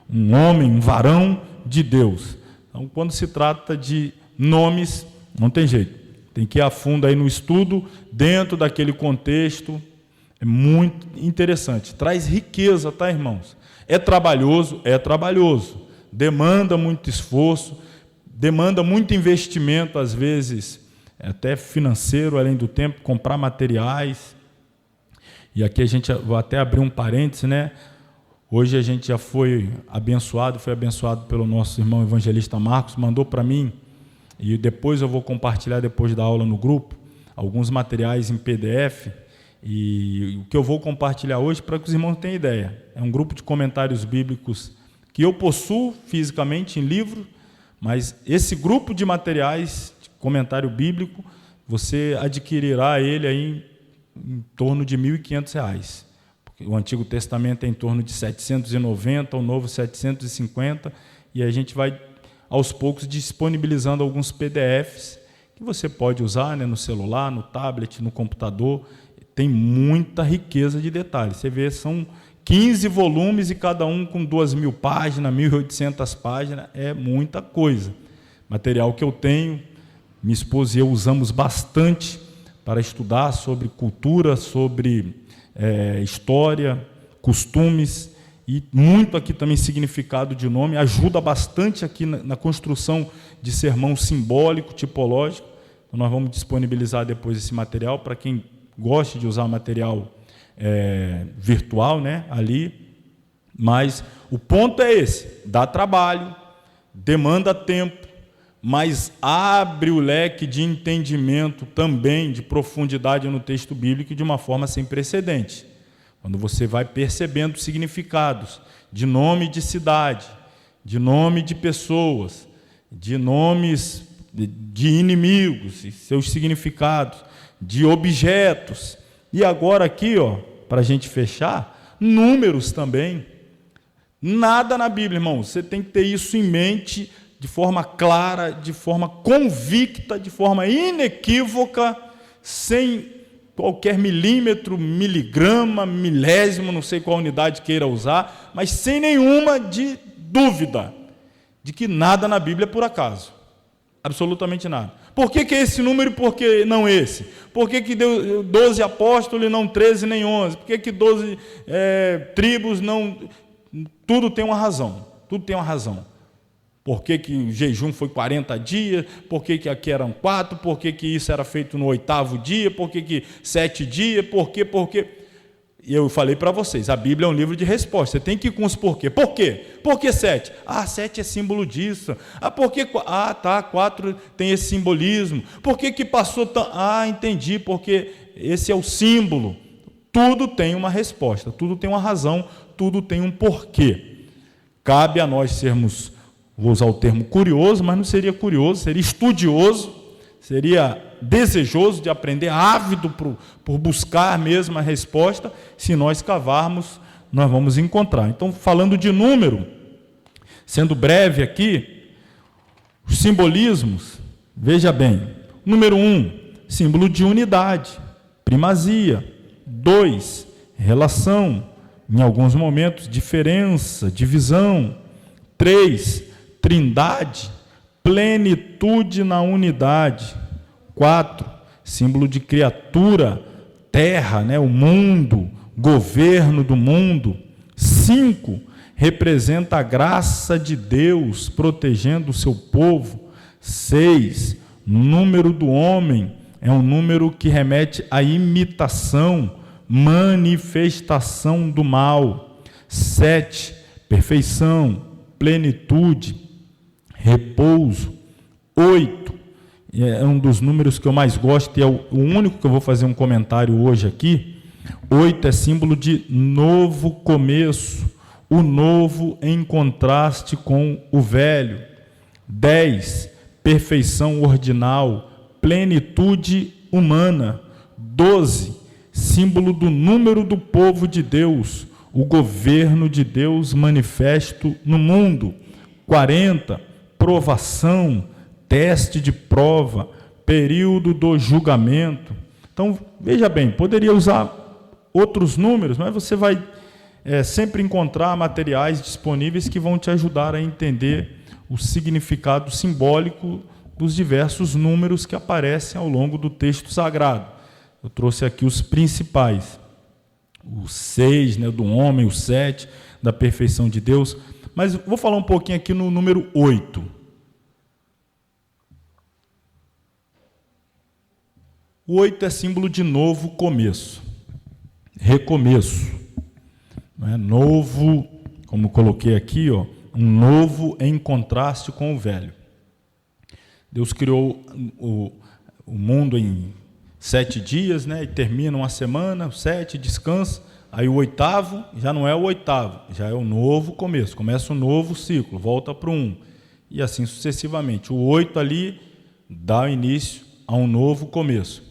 um homem, um varão de Deus. Então, quando se trata de nomes, não tem jeito. Tem que ir a fundo aí no estudo, dentro daquele contexto. É muito interessante. Traz riqueza, tá, irmãos? É trabalhoso. Demanda muito esforço, demanda muito investimento, às vezes, até financeiro, além do tempo, comprar materiais. E aqui a gente, vou até abrir um parêntese, né? Hoje a gente já foi abençoado pelo nosso irmão evangelista Marcos, mandou para mim, e depois eu vou compartilhar, depois da aula no grupo, alguns materiais em PDF, e o que eu vou compartilhar hoje, para que os irmãos tenham ideia, é um grupo de comentários bíblicos que eu possuo fisicamente em livro, mas esse grupo de materiais, de comentário bíblico, você adquirirá ele aí em torno de R$ 1.500. Porque o Antigo Testamento é em torno de 790, o Novo 750, e a gente vai, aos poucos, disponibilizando alguns PDFs que você pode usar, né, no celular, no tablet, no computador. Tem muita riqueza de detalhes. Você vê, são 15 volumes e cada um com 2.000 páginas, 1.800 páginas, é muita coisa. Material que eu tenho, minha esposa e eu usamos bastante para estudar sobre cultura, sobre história, costumes, e muito aqui também significado de nome, ajuda bastante aqui na construção de sermão simbólico, tipológico. Então, nós vamos disponibilizar depois esse material para quem goste de usar material virtual, né, ali. Mas o ponto é esse: dá trabalho, demanda tempo, mas abre o leque de entendimento também, de profundidade no texto bíblico de uma forma sem precedente. Quando você vai percebendo significados de nome de cidade, de nome de pessoas, de nomes de inimigos e seus significados, de objetos. E agora aqui, para a gente fechar, números também. Nada na Bíblia, irmão, você tem que ter isso em mente de forma clara, de forma convicta, de forma inequívoca, sem qualquer milímetro, miligrama, milésimo, não sei qual unidade queira usar, mas sem nenhuma de dúvida de que nada na Bíblia é por acaso. Absolutamente nada. Por que é esse número e por que não esse? Por que deu 12 apóstolos e não 13 nem 11? Por que 12 tribos não... Tudo tem uma razão. Tudo tem uma razão. Por que o jejum foi 40 dias? Por que aqui eram 4? Por que isso era feito no 8º dia? Por que 7 dias? Por quê? E eu falei para vocês, a Bíblia é um livro de respostas. Você tem que ir com os porquê. Por quê? Por que 7? 7 é símbolo disso. Por que 4 tem esse simbolismo. Por que passou tão... entendi, porque esse é o símbolo. Tudo tem uma resposta, tudo tem uma razão, tudo tem um porquê. Cabe a nós sermos... Vou usar o termo curioso, mas não seria curioso, seria estudioso, seria desejoso de aprender, ávido por buscar mesmo a resposta. Se nós cavarmos, nós vamos encontrar. Então, falando de número, sendo breve aqui, os simbolismos, veja bem, número 1, símbolo de unidade, primazia. 2, relação, em alguns momentos, diferença, divisão. 3, trindade, plenitude na unidade. 4, símbolo de criatura, terra, né, o mundo, governo do mundo. 5, representa a graça de Deus protegendo o seu povo. 6, número do homem, é um número que remete à imitação, manifestação do mal. 7, perfeição, plenitude, repouso. 8, é um dos números que eu mais gosto e é o único que eu vou fazer um comentário hoje aqui. 8 é símbolo de novo começo, o novo em contraste com o velho. 10, perfeição ordinal, plenitude humana. 12, símbolo do número do povo de Deus, o governo de Deus manifesto no mundo. 40, provação, teste de prova, período do julgamento. Então, veja bem, poderia usar outros números, mas você vai sempre encontrar materiais disponíveis que vão te ajudar a entender o significado simbólico dos diversos números que aparecem ao longo do texto sagrado. Eu trouxe aqui os principais. O 6, né, do homem, o 7, da perfeição de Deus. Mas vou falar um pouquinho aqui no número 8. O 8 é símbolo de novo começo, recomeço. Não é? Novo, como coloquei aqui, um novo em contraste com o velho. Deus criou o mundo em 7 dias, né, e termina uma semana, 7, descansa. Aí o 8º já não é o 8º, já é o novo começo, começa um novo ciclo, volta para o 1, e assim sucessivamente. O 8 ali dá início a um novo começo.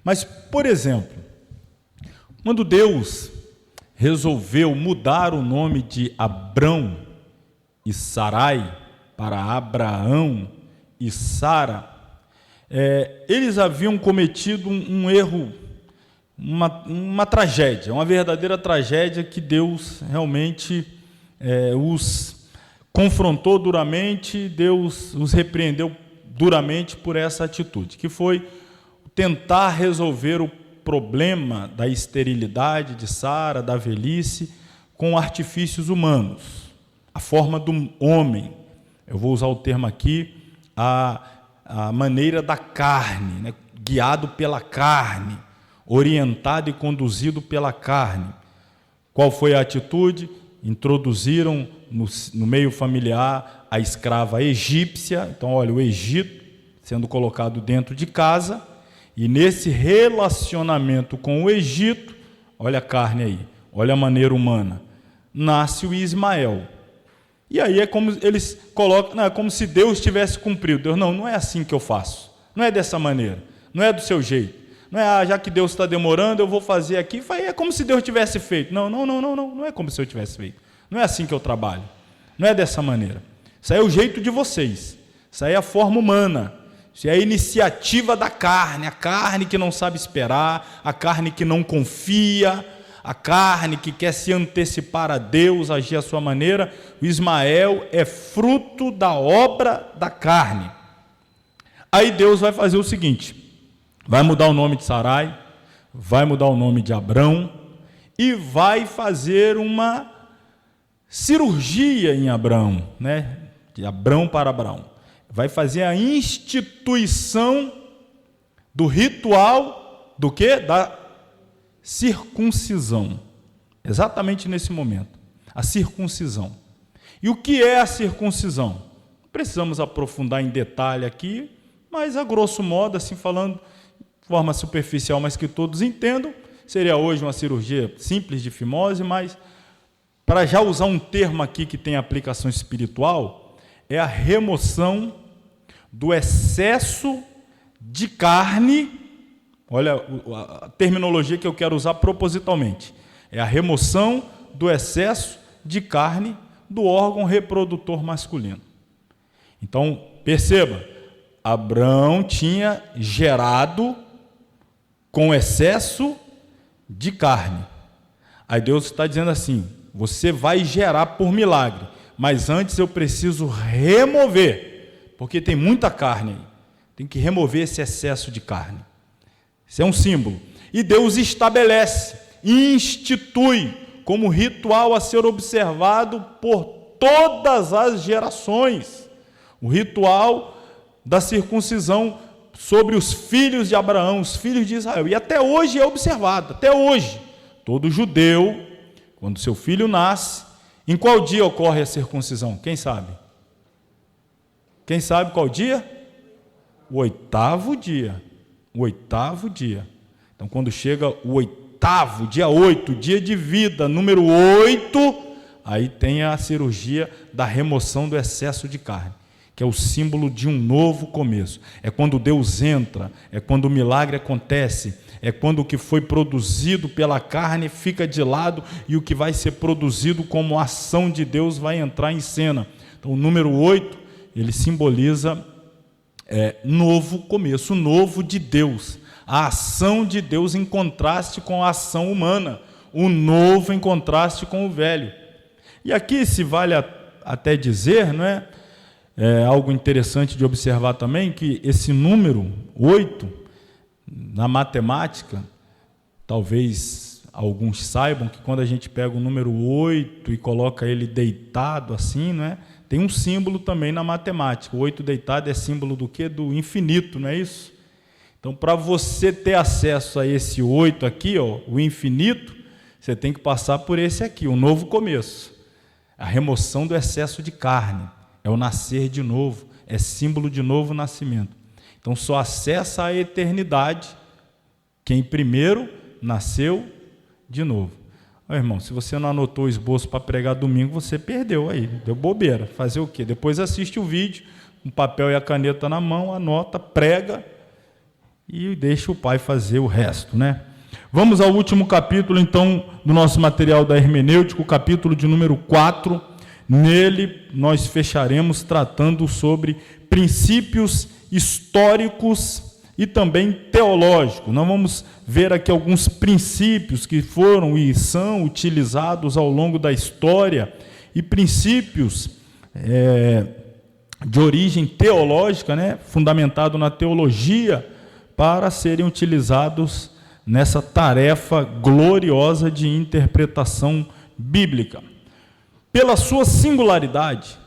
Mas, por exemplo, quando Deus resolveu mudar o nome de Abrão e Sarai para Abraão e Sara, eles haviam cometido um erro, uma tragédia, uma verdadeira tragédia que Deus realmente os confrontou duramente, Deus os repreendeu duramente por essa atitude, que foi tentar resolver o problema da esterilidade de Sara, da velhice, com artifícios humanos, a forma do homem. Eu vou usar o termo aqui, a maneira da carne, né? Guiado pela carne, orientado e conduzido pela carne. Qual foi a atitude? Introduziram no meio familiar a escrava egípcia. Então, olha, o Egito sendo colocado dentro de casa, e nesse relacionamento com o Egito, olha a carne aí, olha a maneira humana, nasce o Ismael. E aí é como eles colocam, não, é como se Deus tivesse cumprido. Deus, não é assim que eu faço, não é dessa maneira, não é do seu jeito, não é, já que Deus está demorando, eu vou fazer aqui, é como se Deus tivesse feito. Não é como se eu tivesse feito, não é assim que eu trabalho, não é dessa maneira. Isso aí é o jeito de vocês, isso aí é a forma humana, isso é a iniciativa da carne, a carne que não sabe esperar, a carne que não confia, a carne que quer se antecipar a Deus, agir à sua maneira. O Ismael é fruto da obra da carne. Aí Deus vai fazer o seguinte, vai mudar o nome de Sarai, vai mudar o nome de Abrão, e vai fazer uma cirurgia em Abrão, né? De Abrão para Abrão. Vai fazer a instituição do ritual do quê? Da circuncisão. Exatamente nesse momento. A circuncisão. E o que é a circuncisão? Precisamos aprofundar em detalhe aqui, mas a grosso modo, assim falando de forma superficial, mas que todos entendam, seria hoje uma cirurgia simples de fimose, mas para já usar um termo aqui que tem aplicação espiritual, é a remoção do excesso de carne. Olha a terminologia que eu quero usar propositalmente. É a remoção do excesso de carne do órgão reprodutor masculino. Então, perceba, Abrão tinha gerado com excesso de carne. Aí Deus está dizendo assim, você vai gerar por milagre, mas antes eu preciso remover, porque tem muita carne aí. Tem que remover esse excesso de carne. Isso é um símbolo. E Deus estabelece, institui como ritual a ser observado por todas as gerações. O ritual da circuncisão sobre os filhos de Abraão, os filhos de Israel. E até hoje é observado, até hoje. Todo judeu, quando seu filho nasce, em qual dia ocorre a circuncisão? Quem sabe? Quem sabe qual dia? O 8º dia. O 8º dia. Então, quando chega o 8º, dia 8, dia de vida, número 8, aí tem a cirurgia da remoção do excesso de carne, que é o símbolo de um novo começo. É quando Deus entra, é quando o milagre acontece, é quando o que foi produzido pela carne fica de lado e o que vai ser produzido como ação de Deus vai entrar em cena. Então, o número 8, ele simboliza novo começo, novo de Deus, a ação de Deus em contraste com a ação humana, o novo em contraste com o velho. E aqui se vale até dizer, não é? Algo interessante de observar também, que esse número 8, na matemática, talvez alguns saibam que quando a gente pega o número 8 e coloca ele deitado assim, não é? Tem um símbolo também na matemática. O 8 deitado é símbolo do quê? Do infinito, não é isso? Então, para você ter acesso a esse 8 aqui, ó, o infinito, você tem que passar por esse aqui, o novo começo. A remoção do excesso de carne. É o nascer de novo. É símbolo de novo nascimento. Então, só acessa a eternidade quem primeiro nasceu de novo. Irmão, se você não anotou o esboço para pregar domingo, você perdeu aí, deu bobeira. Fazer o quê? Depois assiste o vídeo, um papel e a caneta na mão, anota, prega e deixa o pai fazer o resto, né? Vamos ao último capítulo, então, do nosso material da hermenêutica, o capítulo de número 4. Nele, nós fecharemos tratando sobre princípios históricos e também teológico. Nós vamos ver aqui alguns princípios que foram e são utilizados ao longo da história e princípios de origem teológica, né, fundamentado na teologia, para serem utilizados nessa tarefa gloriosa de interpretação bíblica. Pela sua singularidade,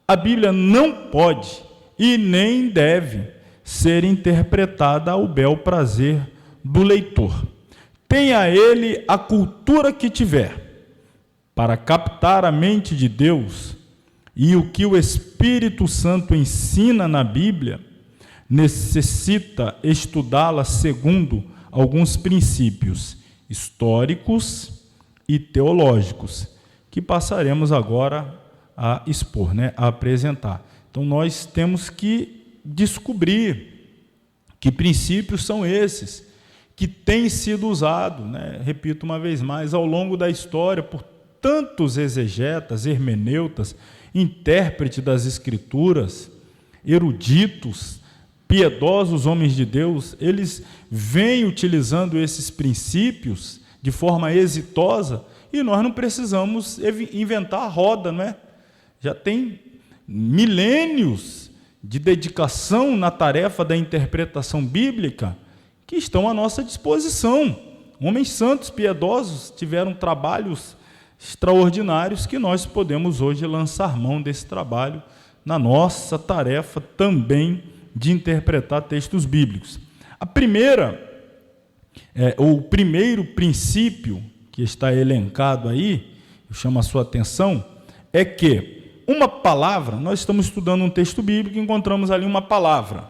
a Bíblia não pode e nem deve ser interpretada ao bel prazer do leitor. Tenha ele a cultura que tiver, para captar a mente de Deus e o que o Espírito Santo ensina na Bíblia, necessita estudá-la segundo alguns princípios históricos e teológicos, que passaremos agora a expor, a apresentar. Então, nós temos que descobrir que princípios são esses, que têm sido usados, repito uma vez mais, ao longo da história, por tantos exegetas, hermeneutas, intérpretes das Escrituras, eruditos, piedosos homens de Deus. Eles vêm utilizando esses princípios de forma exitosa, e nós não precisamos inventar a roda, não é? Já tem milênios de dedicação na tarefa da interpretação bíblica que estão à nossa disposição. Homens santos, piedosos, tiveram trabalhos extraordinários que nós podemos hoje lançar mão desse trabalho na nossa tarefa também de interpretar textos bíblicos. O primeiro princípio que está elencado aí, eu chamo a sua atenção, é que uma palavra, nós estamos estudando um texto bíblico e encontramos ali uma palavra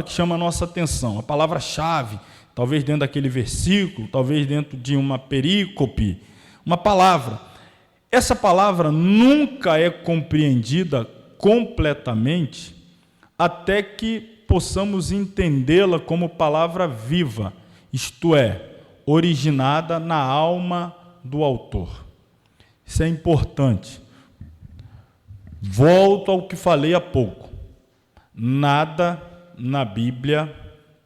que chama a nossa atenção, a palavra-chave, talvez dentro daquele versículo, talvez dentro de uma perícope, uma palavra. Essa palavra nunca é compreendida completamente até que possamos entendê-la como palavra viva, isto é, originada na alma do autor. Isso é importante. Volto ao que falei há pouco. Nada na Bíblia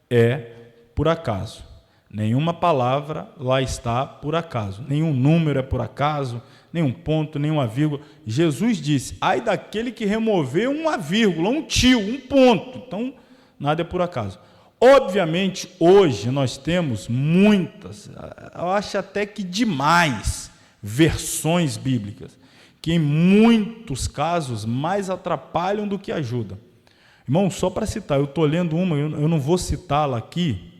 é por acaso. Nenhuma palavra lá está por acaso. Nenhum número é por acaso, nenhum ponto, nenhuma vírgula. Jesus disse, ai daquele que remover uma vírgula, um tio, um ponto. Então, nada é por acaso. Obviamente, hoje nós temos muitas, eu acho até que demais, versões bíblicas, que em muitos casos mais atrapalham do que ajudam. Irmão, só para citar, eu estou lendo uma, eu não vou citá-la aqui,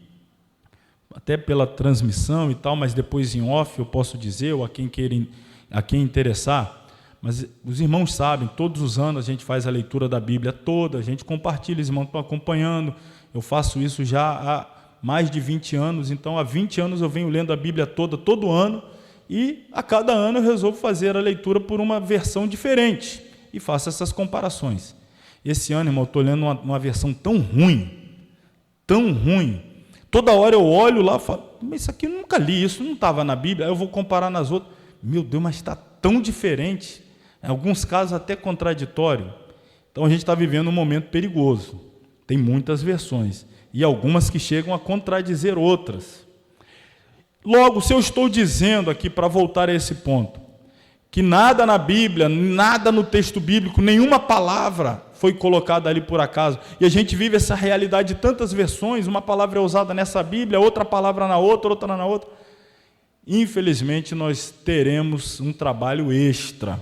até pela transmissão e tal, mas depois em off eu posso dizer, ou a quem interessar, mas os irmãos sabem, todos os anos a gente faz a leitura da Bíblia toda, a gente compartilha, os irmãos estão acompanhando, eu faço isso já há mais de 20 anos, então há 20 anos eu venho lendo a Bíblia toda, todo ano, e a cada ano eu resolvo fazer a leitura por uma versão diferente, e faço essas comparações. Esse ano, irmão, eu estou lendo uma versão tão ruim, toda hora eu olho lá e falo, mas isso aqui eu nunca li, isso não estava na Bíblia, aí eu vou comparar nas outras, meu Deus, mas está tão diferente, em alguns casos até contraditório. Então a gente está vivendo um momento perigoso, tem muitas versões, e algumas que chegam a contradizer outras. Logo, se eu estou dizendo aqui, para voltar a esse ponto, que nada na Bíblia, nada no texto bíblico, nenhuma palavra foi colocada ali por acaso, e a gente vive essa realidade de tantas versões, uma palavra é usada nessa Bíblia, outra palavra na outra, outra na outra, infelizmente nós teremos um trabalho extra,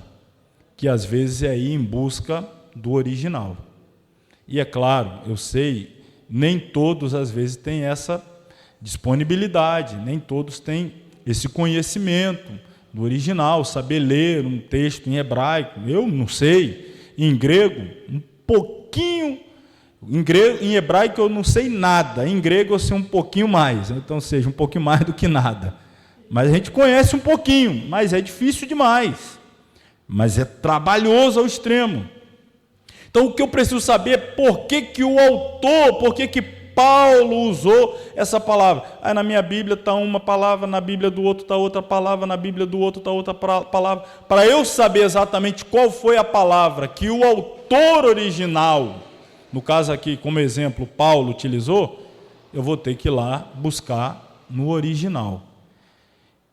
que às vezes é ir em busca do original. E é claro, eu sei, nem todos às vezes têm essa disponibilidade, nem todos têm esse conhecimento do original, saber ler um texto em hebraico, eu não sei, em grego, um pouquinho, em hebraico eu não sei nada, em grego eu sei um pouquinho mais, então seja um pouquinho mais do que nada, mas a gente conhece um pouquinho, mas é difícil demais, mas é trabalhoso ao extremo. Então o que eu preciso saber é por que o autor, por que Paulo usou essa palavra. Aí na minha Bíblia está uma palavra, na Bíblia do outro está outra palavra, na Bíblia do outro está outra palavra. Para eu saber exatamente qual foi a palavra que o autor original, no caso aqui, como exemplo, Paulo utilizou, eu vou ter que ir lá buscar no original.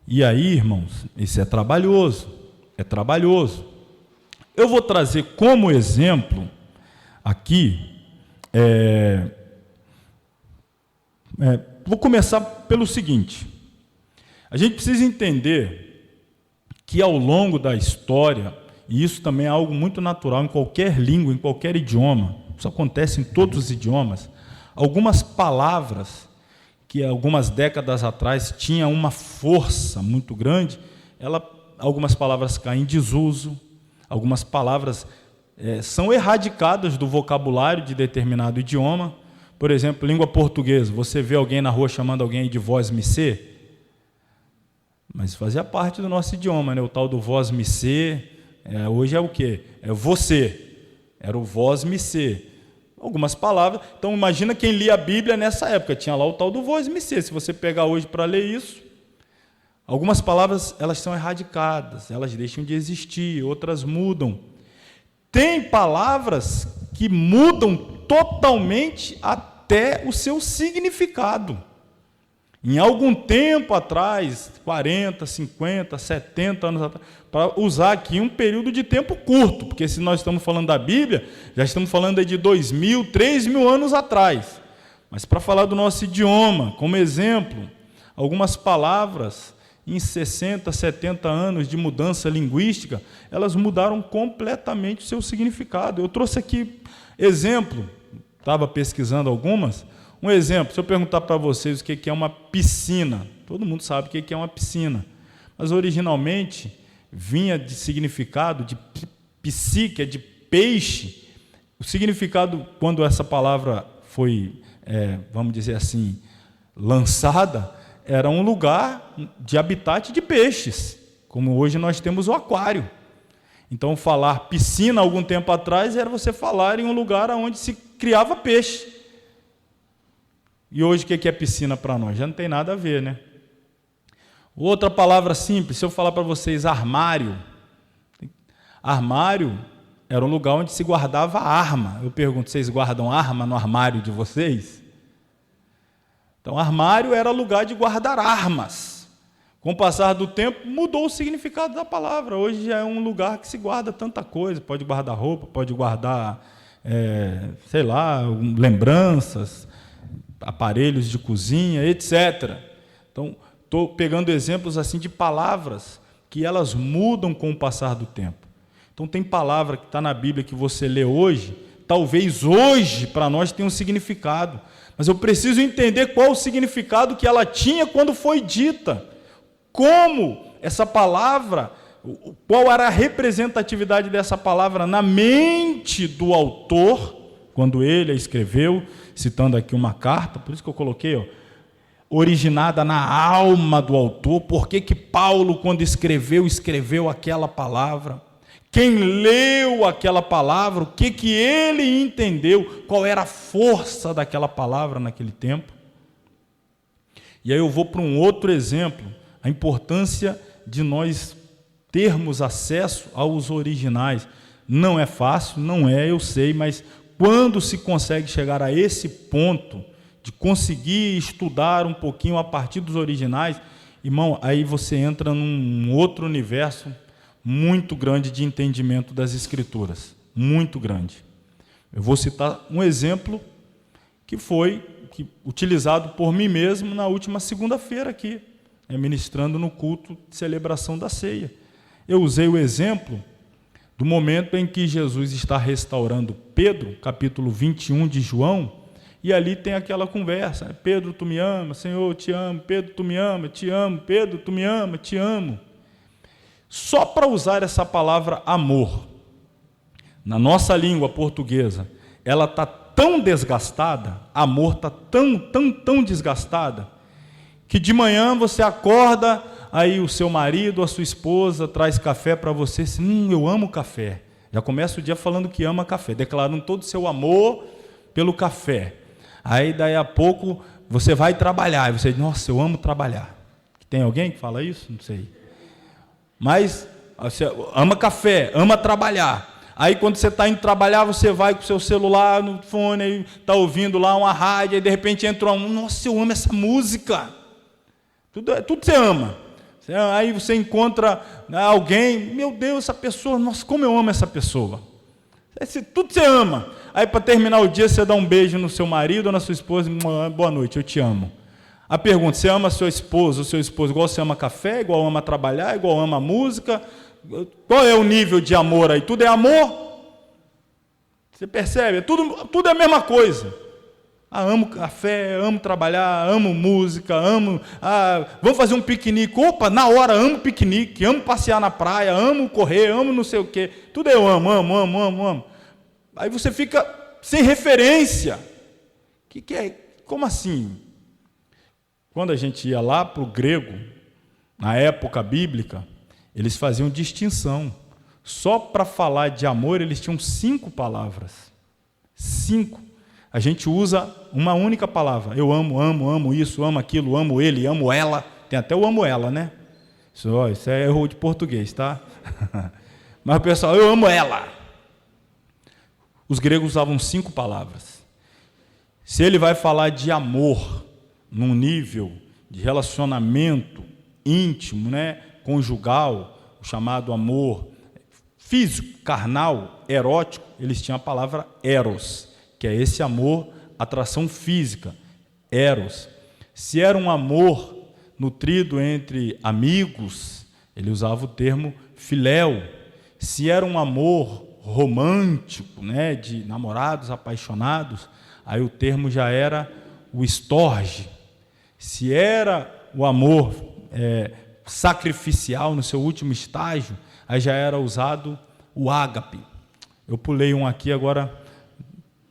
E aí, irmãos, isso é trabalhoso, Eu vou trazer como exemplo aqui, vou começar pelo seguinte, a gente precisa entender que ao longo da história, e isso também é algo muito natural em qualquer língua, em qualquer idioma, isso acontece em todos os idiomas, algumas palavras que algumas décadas atrás tinham uma força muito grande, algumas palavras caem em desuso, algumas palavras são erradicadas do vocabulário de determinado idioma. Por exemplo, língua portuguesa, você vê alguém na rua chamando alguém de vós-me-sê, mas fazia parte do nosso idioma, né? O tal do vós-me-sê, hoje é o quê? É você, era o vós-me-sê. Algumas palavras, então imagina quem lia a Bíblia nessa época, tinha lá o tal do vós-me-sê. Se você pegar hoje para ler isso, algumas palavras elas são erradicadas, elas deixam de existir, outras mudam. Tem palavras que mudam totalmente até o seu significado. Em algum tempo atrás, 40, 50, 70 anos atrás, para usar aqui um período de tempo curto, porque se nós estamos falando da Bíblia, já estamos falando de 2.000, 3.000 anos atrás. Mas para falar do nosso idioma, como exemplo, algumas palavras em 60, 70 anos de mudança linguística, elas mudaram completamente o seu significado. Eu trouxe aqui exemplo, estava pesquisando algumas. Um exemplo, se eu perguntar para vocês o que é uma piscina, todo mundo sabe o que é uma piscina, mas originalmente vinha de significado de psique, de peixe. O significado, quando essa palavra foi, vamos dizer assim, lançada, era um lugar de habitat de peixes, como hoje nós temos o aquário. Então, falar piscina, algum tempo atrás, era você falar em um lugar onde se criava peixe. E hoje o que é piscina para nós? Já não tem nada a ver, né? Outra palavra simples, se eu falar para vocês armário. Armário era um lugar onde se guardava arma. Eu pergunto, vocês guardam arma no armário de vocês? Então, armário era lugar de guardar armas. Com o passar do tempo, mudou o significado da palavra. Hoje já é um lugar que se guarda tanta coisa. Pode guardar roupa, pode guardar, sei lá, lembranças, aparelhos de cozinha, etc. Então, estou pegando exemplos assim de palavras que elas mudam com o passar do tempo. Então, tem palavra que está na Bíblia que você lê hoje, talvez hoje para nós tenha um significado, mas eu preciso entender qual o significado que ela tinha quando foi dita. Como essa palavra, qual era a representatividade dessa palavra na mente do autor, quando ele a escreveu, citando aqui uma carta, por isso que eu coloquei, originada na alma do autor. Por que Paulo, quando escreveu aquela palavra? Quem leu aquela palavra, o que ele entendeu, qual era a força daquela palavra naquele tempo? E aí eu vou para um outro exemplo, a importância de nós termos acesso aos originais. Não é fácil, não é, eu sei, mas quando se consegue chegar a esse ponto de conseguir estudar um pouquinho a partir dos originais, irmão, aí você entra num outro universo muito grande de entendimento das Escrituras, muito grande. Eu vou citar um exemplo que foi utilizado por mim mesmo na última segunda-feira aqui, ministrando no culto de celebração da ceia. Eu usei o exemplo do momento em que Jesus está restaurando Pedro, capítulo 21 de João, e ali tem aquela conversa, Pedro, tu me amas, Senhor, eu te amo, Pedro, tu me ama, te amo, Pedro, tu me ama, te amo. Só para usar essa palavra amor, na nossa língua portuguesa, ela está tão desgastada, amor está tão desgastada, que de manhã você acorda, aí o seu marido, a sua esposa traz café para você, assim, eu amo café. Já começa o dia falando que ama café, declarando todo o seu amor pelo café. Aí daí a pouco você vai trabalhar, e você diz, nossa, eu amo trabalhar. Tem alguém que fala isso? Não sei. Mas você ama café, ama trabalhar. Aí quando você está indo trabalhar, você vai com o seu celular no fone, está ouvindo lá uma rádio, e de repente entra nossa, eu amo essa música. Tudo você ama. Aí você encontra alguém, meu Deus, essa pessoa, nossa, como eu amo essa pessoa. Tudo você ama. Aí para terminar o dia, você dá um beijo no seu marido ou na sua esposa, boa noite, eu te amo. A pergunta: você ama seu esposo igual você ama café, igual ama trabalhar, igual ama música? Qual é o nível de amor aí? Tudo é amor? Você percebe? Tudo é a mesma coisa. Amo café, amo trabalhar, amo música, vamos fazer um piquenique. Opa, na hora, amo piquenique, amo passear na praia, amo correr, amo não sei o quê. Tudo eu amo. Aí você fica sem referência. Que é? Como assim? Quando a gente ia lá para o grego, na época bíblica, eles faziam distinção. Só para falar de amor, eles tinham 5 palavras. 5. A gente usa uma única palavra. Eu amo isso, amo aquilo, amo ele, amo ela. Tem até o amo ela, né? Isso é erro de português, tá? Mas o pessoal, eu amo ela. Os gregos usavam 5 palavras. Se ele vai falar de amor, num nível de relacionamento íntimo, né, conjugal, o chamado amor físico, carnal, erótico, eles tinham a palavra eros, que é esse amor, atração física, eros. Se era um amor nutrido entre amigos, ele usava o termo filéu. Se era um amor romântico, né, de namorados apaixonados, aí o termo já era o estorge. Se era o amor sacrificial no seu último estágio, aí já era usado o ágape. Eu pulei um aqui agora,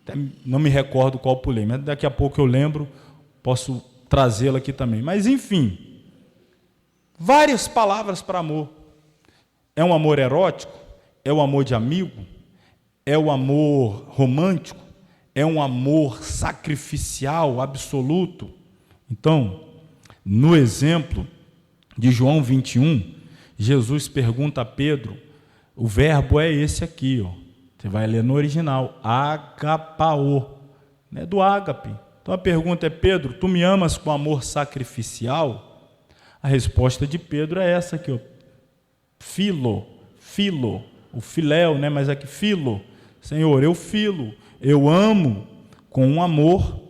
até não me recordo qual pulei, mas daqui a pouco eu lembro, posso trazê-lo aqui também. Mas enfim, várias palavras para amor. É um amor erótico? É o amor de amigo? É o amor romântico? É um amor sacrificial, absoluto? Então, no exemplo de João 21, Jesus pergunta a Pedro, o verbo é esse aqui, ó. Você vai ler no original, agapao, né, do ágape. Então a pergunta é: Pedro, tu me amas com amor sacrificial? A resposta de Pedro é essa aqui, ó. Filo, o filéu, né, mas aqui filo. Senhor, eu amo com um amor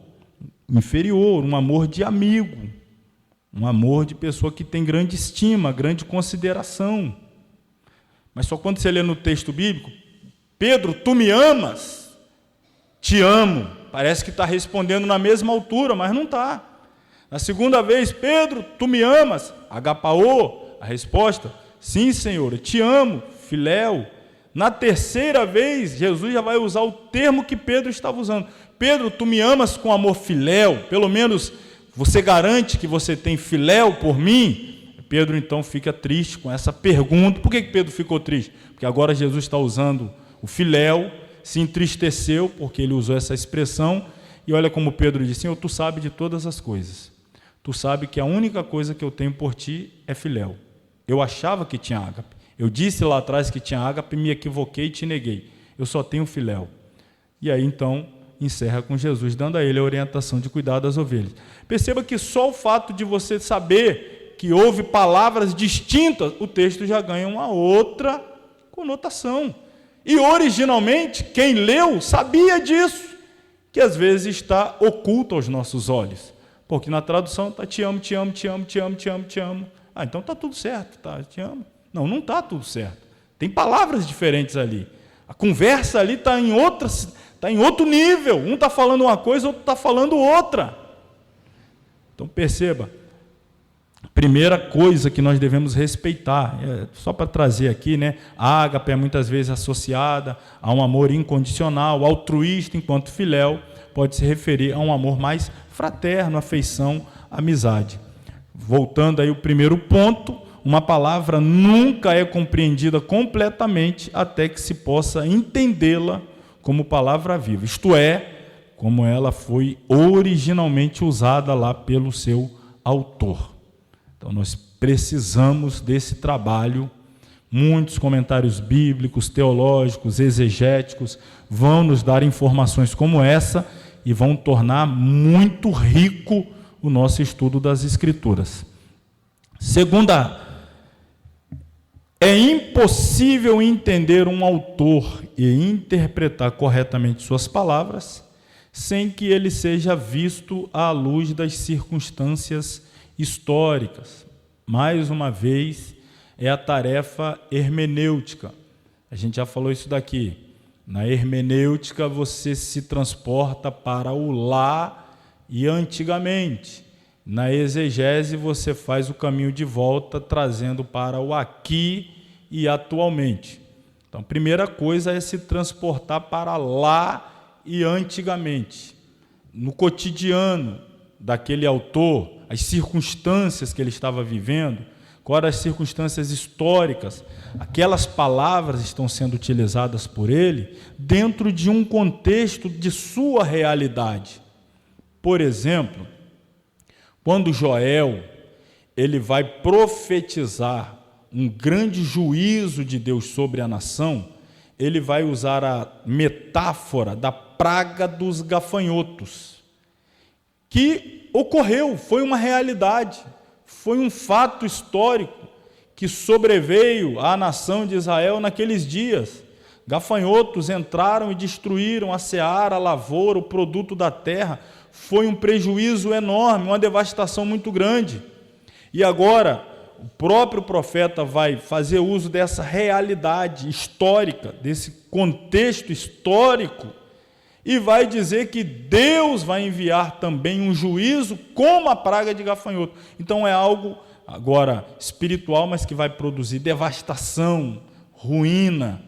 inferior, um amor de amigo, um amor de pessoa que tem grande estima, grande consideração. Mas só quando você lê no texto bíblico, Pedro, tu me amas? Te amo. Parece que está respondendo na mesma altura, mas não está. Na segunda vez, Pedro, tu me amas? Agapao, a resposta, sim, Senhor, eu te amo, filéu. Na terceira vez, Jesus já vai usar o termo que Pedro estava usando. Pedro, tu me amas com amor filéu? Pelo menos você garante que você tem filéu por mim? Pedro então fica triste com essa pergunta. Por que Pedro ficou triste? Porque agora Jesus está usando o filéu, se entristeceu porque ele usou essa expressão, e olha como Pedro disse: Senhor, tu sabes de todas as coisas. Tu sabes que a única coisa que eu tenho por ti é filéu. Eu achava que tinha ágape. Eu disse lá atrás que tinha ágape, me equivoquei e te neguei. Eu só tenho filéu. E aí então encerra com Jesus, dando a ele a orientação de cuidar das ovelhas. Perceba que só o fato de você saber que houve palavras distintas, o texto já ganha uma outra conotação. E originalmente, quem leu sabia disso, que às vezes está oculto aos nossos olhos. Porque na tradução está te amo, te amo, te amo, te amo, te amo, te amo. Ah, então está tudo certo, tá, te amo. Não está tudo certo. Tem palavras diferentes ali. A conversa ali está em outro nível. Um está falando uma coisa, outro está falando outra. Então perceba, primeira coisa que nós devemos respeitar, só para trazer aqui, né? A ágape é muitas vezes associada a um amor incondicional, altruísta, enquanto filéu pode se referir a um amor mais fraterno, afeição, amizade. Voltando aí ao primeiro ponto, uma palavra nunca é compreendida completamente até que se possa entendê-la como palavra viva, isto é, como ela foi originalmente usada lá pelo seu autor. Então nós precisamos desse trabalho. Muitos comentários bíblicos, teológicos, exegéticos vão nos dar informações como essa e vão tornar muito rico o nosso estudo das Escrituras. Segunda, é impossível entender um autor e interpretar corretamente suas palavras sem que ele seja visto à luz das circunstâncias históricas. Mais uma vez, é a tarefa hermenêutica. A gente já falou isso daqui. Na hermenêutica, você se transporta para o lá e antigamente. Na exegese, você faz o caminho de volta, trazendo para o aqui e atualmente. Então, a primeira coisa é se transportar para lá e antigamente. No cotidiano daquele autor, as circunstâncias que ele estava vivendo, quais eram as circunstâncias históricas, aquelas palavras estão sendo utilizadas por ele dentro de um contexto de sua realidade. Por exemplo, quando Joel ele vai profetizar um grande juízo de Deus sobre a nação, ele vai usar a metáfora da praga dos gafanhotos, que ocorreu, foi uma realidade, foi um fato histórico que sobreveio à nação de Israel naqueles dias. Gafanhotos entraram e destruíram a seara, a lavoura, o produto da terra. Foi um prejuízo enorme, uma devastação muito grande. E agora, o próprio profeta vai fazer uso dessa realidade histórica, desse contexto histórico, e vai dizer que Deus vai enviar também um juízo como a praga de gafanhoto. Então é algo agora espiritual, mas que vai produzir devastação, ruína,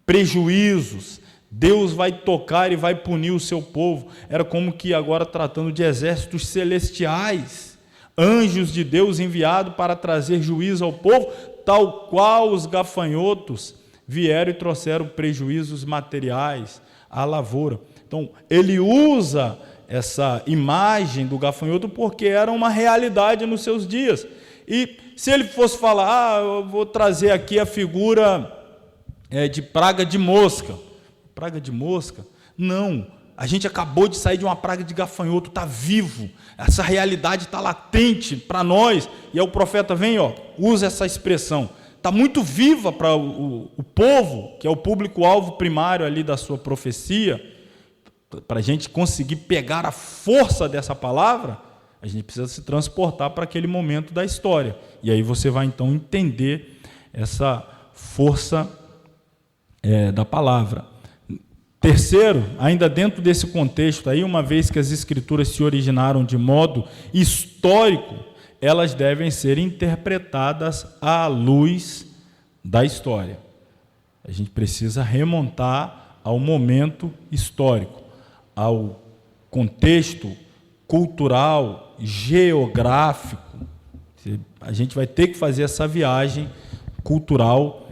prejuízos. Deus vai tocar e vai punir o seu povo. Era como que agora tratando de exércitos celestiais, anjos de Deus enviados para trazer juízo ao povo, tal qual os gafanhotos vieram e trouxeram prejuízos materiais à lavoura. Então, ele usa essa imagem do gafanhoto porque era uma realidade nos seus dias. E se ele fosse falar, eu vou trazer aqui a figura de praga de mosca. Praga de mosca? Não. A gente acabou de sair de uma praga de gafanhoto, está vivo, essa realidade está latente para nós, e aí o profeta vem, usa essa expressão, está muito viva para o povo, que é o público-alvo primário ali da sua profecia. Para a gente conseguir pegar a força dessa palavra, a gente precisa se transportar para aquele momento da história, e aí você vai então entender essa força da palavra. Terceiro, ainda dentro desse contexto aí, uma vez que as escrituras se originaram de modo histórico, elas devem ser interpretadas à luz da história. A gente precisa remontar ao momento histórico, ao contexto cultural, geográfico. A gente vai ter que fazer essa viagem cultural.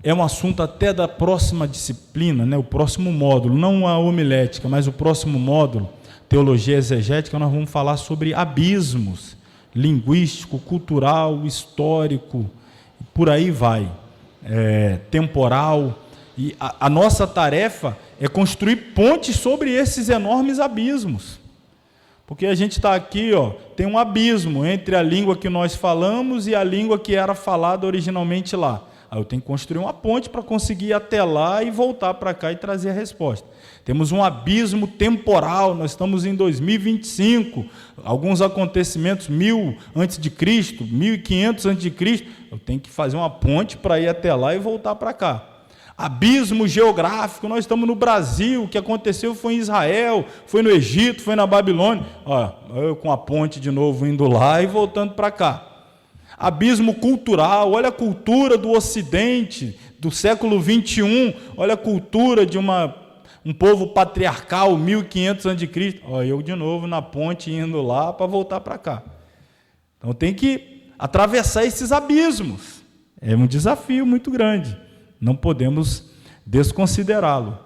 É um assunto até da próxima disciplina, né? O próximo módulo, não a homilética, mas o próximo módulo, teologia exegética, nós vamos falar sobre abismos, linguístico, cultural, histórico, por aí vai, temporal. E a nossa tarefa é construir pontes sobre esses enormes abismos. Porque a gente está aqui, tem um abismo entre a língua que nós falamos e a língua que era falada originalmente lá. Aí eu tenho que construir uma ponte para conseguir ir até lá e voltar para cá e trazer a resposta. Temos um abismo temporal, nós estamos em 2025, alguns acontecimentos 1000 a.C., 1500 a.C., eu tenho que fazer uma ponte para ir até lá e voltar para cá. Abismo geográfico, nós estamos no Brasil, o que aconteceu foi em Israel, foi no Egito, foi na Babilônia, eu com a ponte de novo indo lá e voltando para cá. Abismo cultural, olha a cultura do Ocidente, do século 21, olha a cultura de um povo patriarcal, 1500 a.C., eu de novo na ponte indo lá para voltar para cá. Então tem que atravessar esses abismos, é um desafio muito grande, não podemos desconsiderá-lo.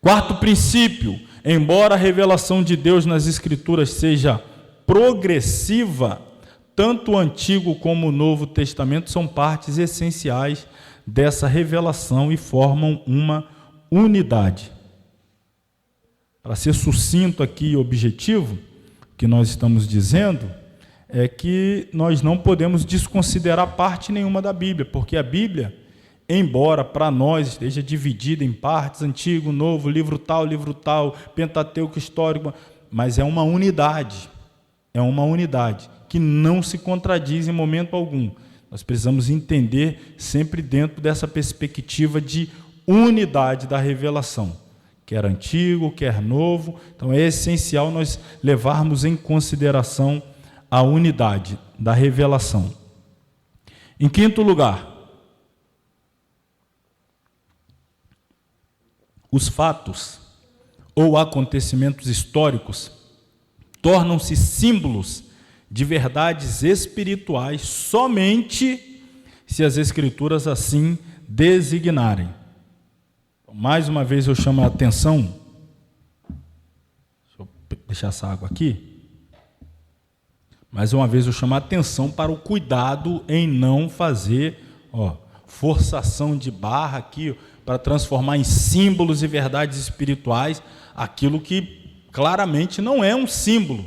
Quarto princípio, embora a revelação de Deus nas Escrituras seja progressiva, tanto o Antigo como o Novo Testamento são partes essenciais dessa revelação e formam uma unidade. Para ser sucinto aqui e objetivo, o que nós estamos dizendo é que nós não podemos desconsiderar parte nenhuma da Bíblia, porque a Bíblia embora para nós esteja dividida em partes, Antigo, Novo, livro tal, Pentateuco histórico, mas é uma unidade que não se contradiz em momento algum. Nós precisamos entender sempre dentro dessa perspectiva de unidade da revelação, quer antigo, quer novo. Então é essencial nós levarmos em consideração a unidade da revelação. Em quinto lugar, os fatos ou acontecimentos históricos tornam-se símbolos de verdades espirituais somente se as Escrituras assim designarem. Mais uma vez eu chamo a atenção, deixa eu deixar essa água aqui. Mais uma vez eu chamo a atenção para o cuidado em não fazer forçação de barra aqui, para transformar em símbolos e verdades espirituais aquilo que claramente não é um símbolo,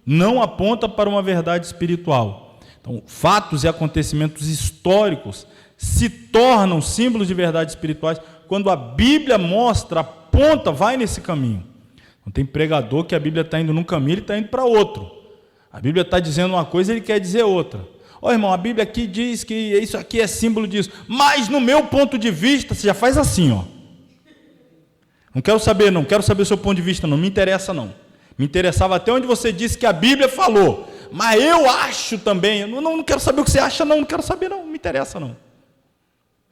não aponta para uma verdade espiritual. Então, fatos e acontecimentos históricos se tornam símbolos de verdades espirituais quando a Bíblia mostra, aponta, vai nesse caminho. Não tem pregador que a Bíblia está indo num caminho, ele está indo para outro. A Bíblia está dizendo uma coisa, ele quer dizer outra. Irmão, a Bíblia aqui diz que isso aqui é símbolo disso, mas no meu ponto de vista, você já faz assim, Não quero saber, não quero saber o seu ponto de vista, não me interessa, não. Me interessava até onde você disse que a Bíblia falou, mas eu acho também, eu não quero saber o que você acha, não quero saber, não me interessa, não.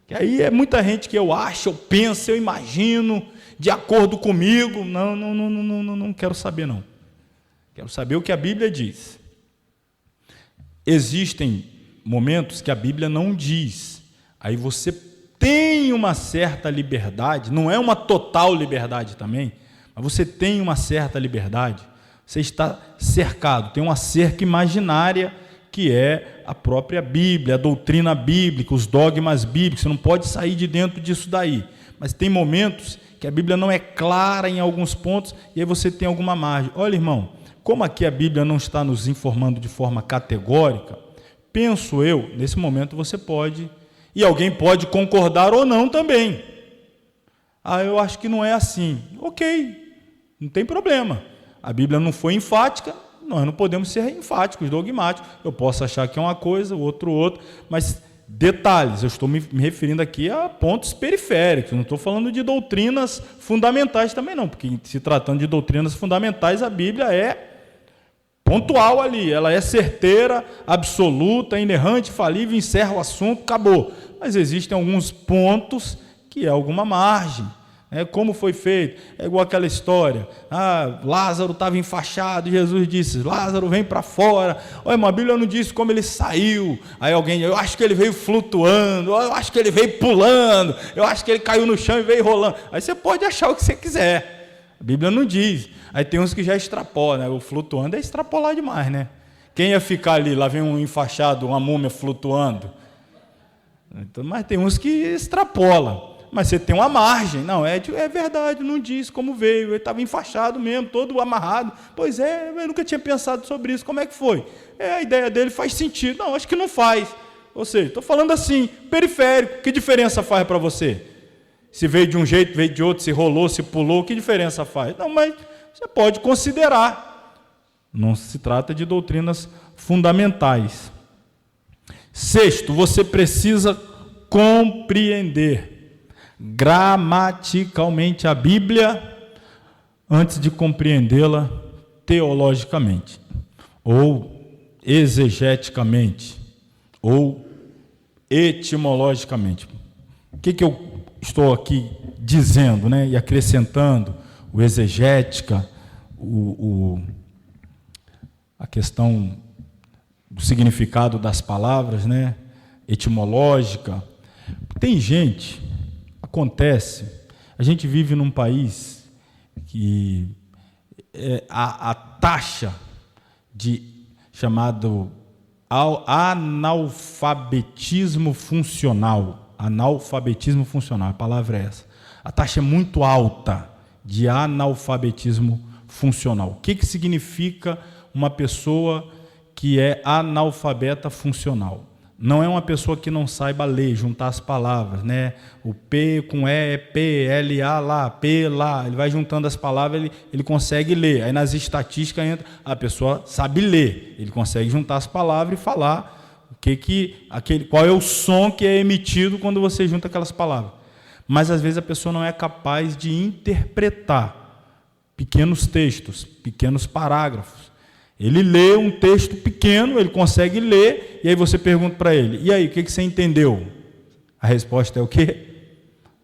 Que aí é muita gente que eu acho, eu penso, eu imagino, de acordo comigo, não quero saber, não. Quero saber o que a Bíblia diz. Existem momentos que a Bíblia não diz, aí você tem uma certa liberdade, não é uma total liberdade também, mas você tem uma certa liberdade, você está cercado, tem uma cerca imaginária que é a própria Bíblia, a doutrina bíblica, os dogmas bíblicos, você não pode sair de dentro disso daí, mas tem momentos que a Bíblia não é clara em alguns pontos, e aí você tem alguma margem. Olha, irmão, como aqui a Bíblia não está nos informando de forma categórica, penso eu, nesse momento você pode, e alguém pode concordar ou não também. Eu acho que não é assim. Ok, não tem problema. A Bíblia não foi enfática, nós não podemos ser enfáticos, dogmáticos. Eu posso achar que é uma coisa, o outro, mas detalhes, eu estou me referindo aqui a pontos periféricos, não estou falando de doutrinas fundamentais também não, porque se tratando de doutrinas fundamentais, a Bíblia é pontual ali, ela é certeira, absoluta, inerrante, falível, encerra o assunto, acabou. Mas existem alguns pontos que é alguma margem. Como foi feito? É igual aquela história, Lázaro estava enfaixado, Jesus disse, Lázaro vem para fora. Olha, mas a Bíblia não diz como ele saiu. Aí alguém, eu acho que ele veio flutuando, eu acho que ele veio pulando, eu acho que ele caiu no chão e veio rolando. Aí você pode achar o que você quiser, a Bíblia não diz. Aí tem uns que já extrapolam, o flutuando é extrapolar demais, Quem ia ficar ali, lá vem um enfaixado, uma múmia flutuando. Então, mas tem uns que extrapolam. Mas você tem uma margem. Não, é verdade, não diz como veio. Ele estava enfaixado mesmo, todo amarrado. Pois é, eu nunca tinha pensado sobre isso. Como é que foi? A ideia dele faz sentido. Não, acho que não faz. Ou seja, estou falando assim, periférico. Que diferença faz para você? Se veio de um jeito, veio de outro, se rolou, se pulou, que diferença faz? Não, mas você pode considerar. Não se trata de doutrinas fundamentais. Sexto, você precisa compreender gramaticalmente a Bíblia antes de compreendê-la teologicamente, ou exegeticamente, ou etimologicamente. O que eu estou aqui dizendo, e acrescentando o exegética, a questão do significado das palavras, etimológica. Tem gente, acontece, a gente vive num país que a taxa chamado analfabetismo funcional, a palavra é essa, a taxa é muito alta de analfabetismo funcional. O que significa uma pessoa que é analfabeta funcional? não é uma pessoa que não saiba ler, juntar as palavras, né? O P com E é P, L, A lá, P lá, ele vai juntando as palavras, ele consegue ler. Aí nas estatísticas entra, a pessoa sabe ler, ele consegue juntar as palavras e falar qual é o som que é emitido quando você junta aquelas palavras. Mas às vezes a pessoa não é capaz de interpretar pequenos textos, pequenos parágrafos. Ele lê um texto pequeno, ele consegue ler, e aí você pergunta para ele, e aí, o que você entendeu? A resposta é o quê?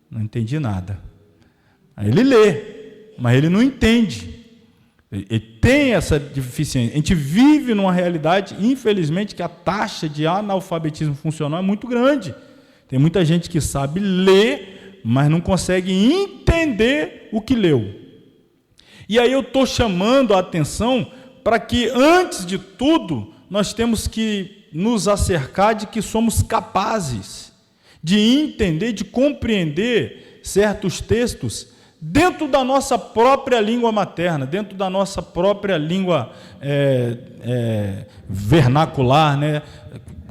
Não entendi nada. Aí ele lê, mas ele não entende. Ele tem essa deficiência. A gente vive numa realidade, infelizmente, que a taxa de analfabetismo funcional é muito grande. Tem muita gente que sabe ler, mas não consegue entender o que leu. E aí eu estou chamando a atenção para que, antes de tudo, nós temos que nos acercar de que somos capazes de entender, de compreender certos textos dentro da nossa própria língua materna, dentro da nossa própria língua vernacular, né?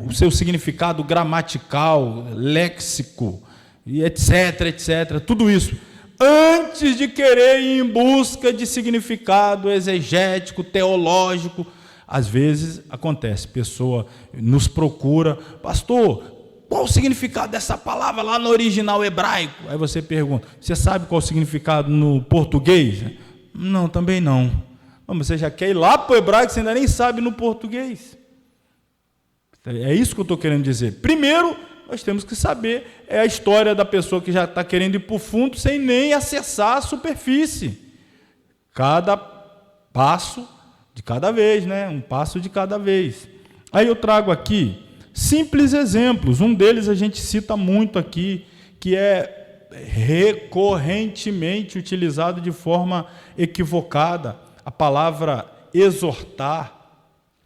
O seu significado gramatical, léxico, etc, etc, tudo isso. Antes de querer ir em busca de significado exegético, teológico, às vezes acontece, pessoa nos procura, pastor, qual o significado dessa palavra lá no original hebraico? Aí você pergunta, você sabe qual o significado no português? Não, também não. Mas você já quer ir lá para o hebraico, você ainda nem sabe no português. É isso que eu estou querendo dizer. Primeiro, nós temos que saber a história da pessoa que já está querendo ir para o fundo sem nem acessar a superfície. Cada passo de cada vez, né? Um passo de cada vez. Aí eu trago aqui simples exemplos. Um deles a gente cita muito aqui, que é recorrentemente utilizado de forma equivocada, a palavra exortar.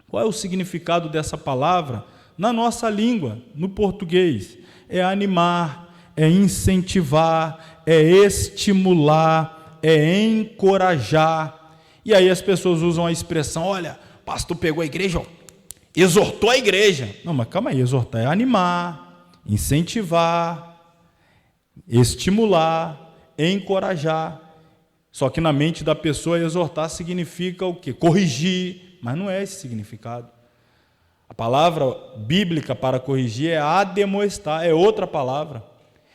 Qual é o significado dessa palavra? Na nossa língua, no português, é animar, é incentivar, é estimular, é encorajar. E aí as pessoas usam a expressão, olha, o pastor pegou a igreja, ó, exortou a igreja. Não, mas calma aí, exortar é animar, incentivar, estimular, encorajar. Só que na mente da pessoa, exortar significa o quê? Corrigir, mas não é esse significado. A palavra bíblica para corrigir é ademoestar, é outra palavra.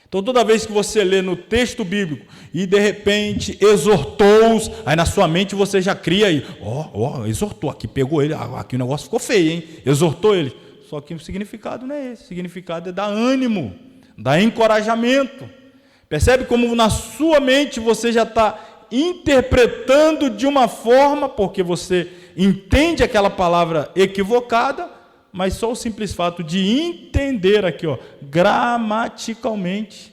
Então, toda vez que você lê no texto bíblico e, de repente, exortou-os, aí na sua mente você já cria aí, exortou, aqui pegou ele, aqui o negócio ficou feio, hein? Exortou ele. Só que o significado não é esse, o significado é dar ânimo, dar encorajamento. Percebe como na sua mente você já está interpretando de uma forma, porque você entende aquela palavra equivocada, mas só o simples fato de entender aqui, gramaticalmente,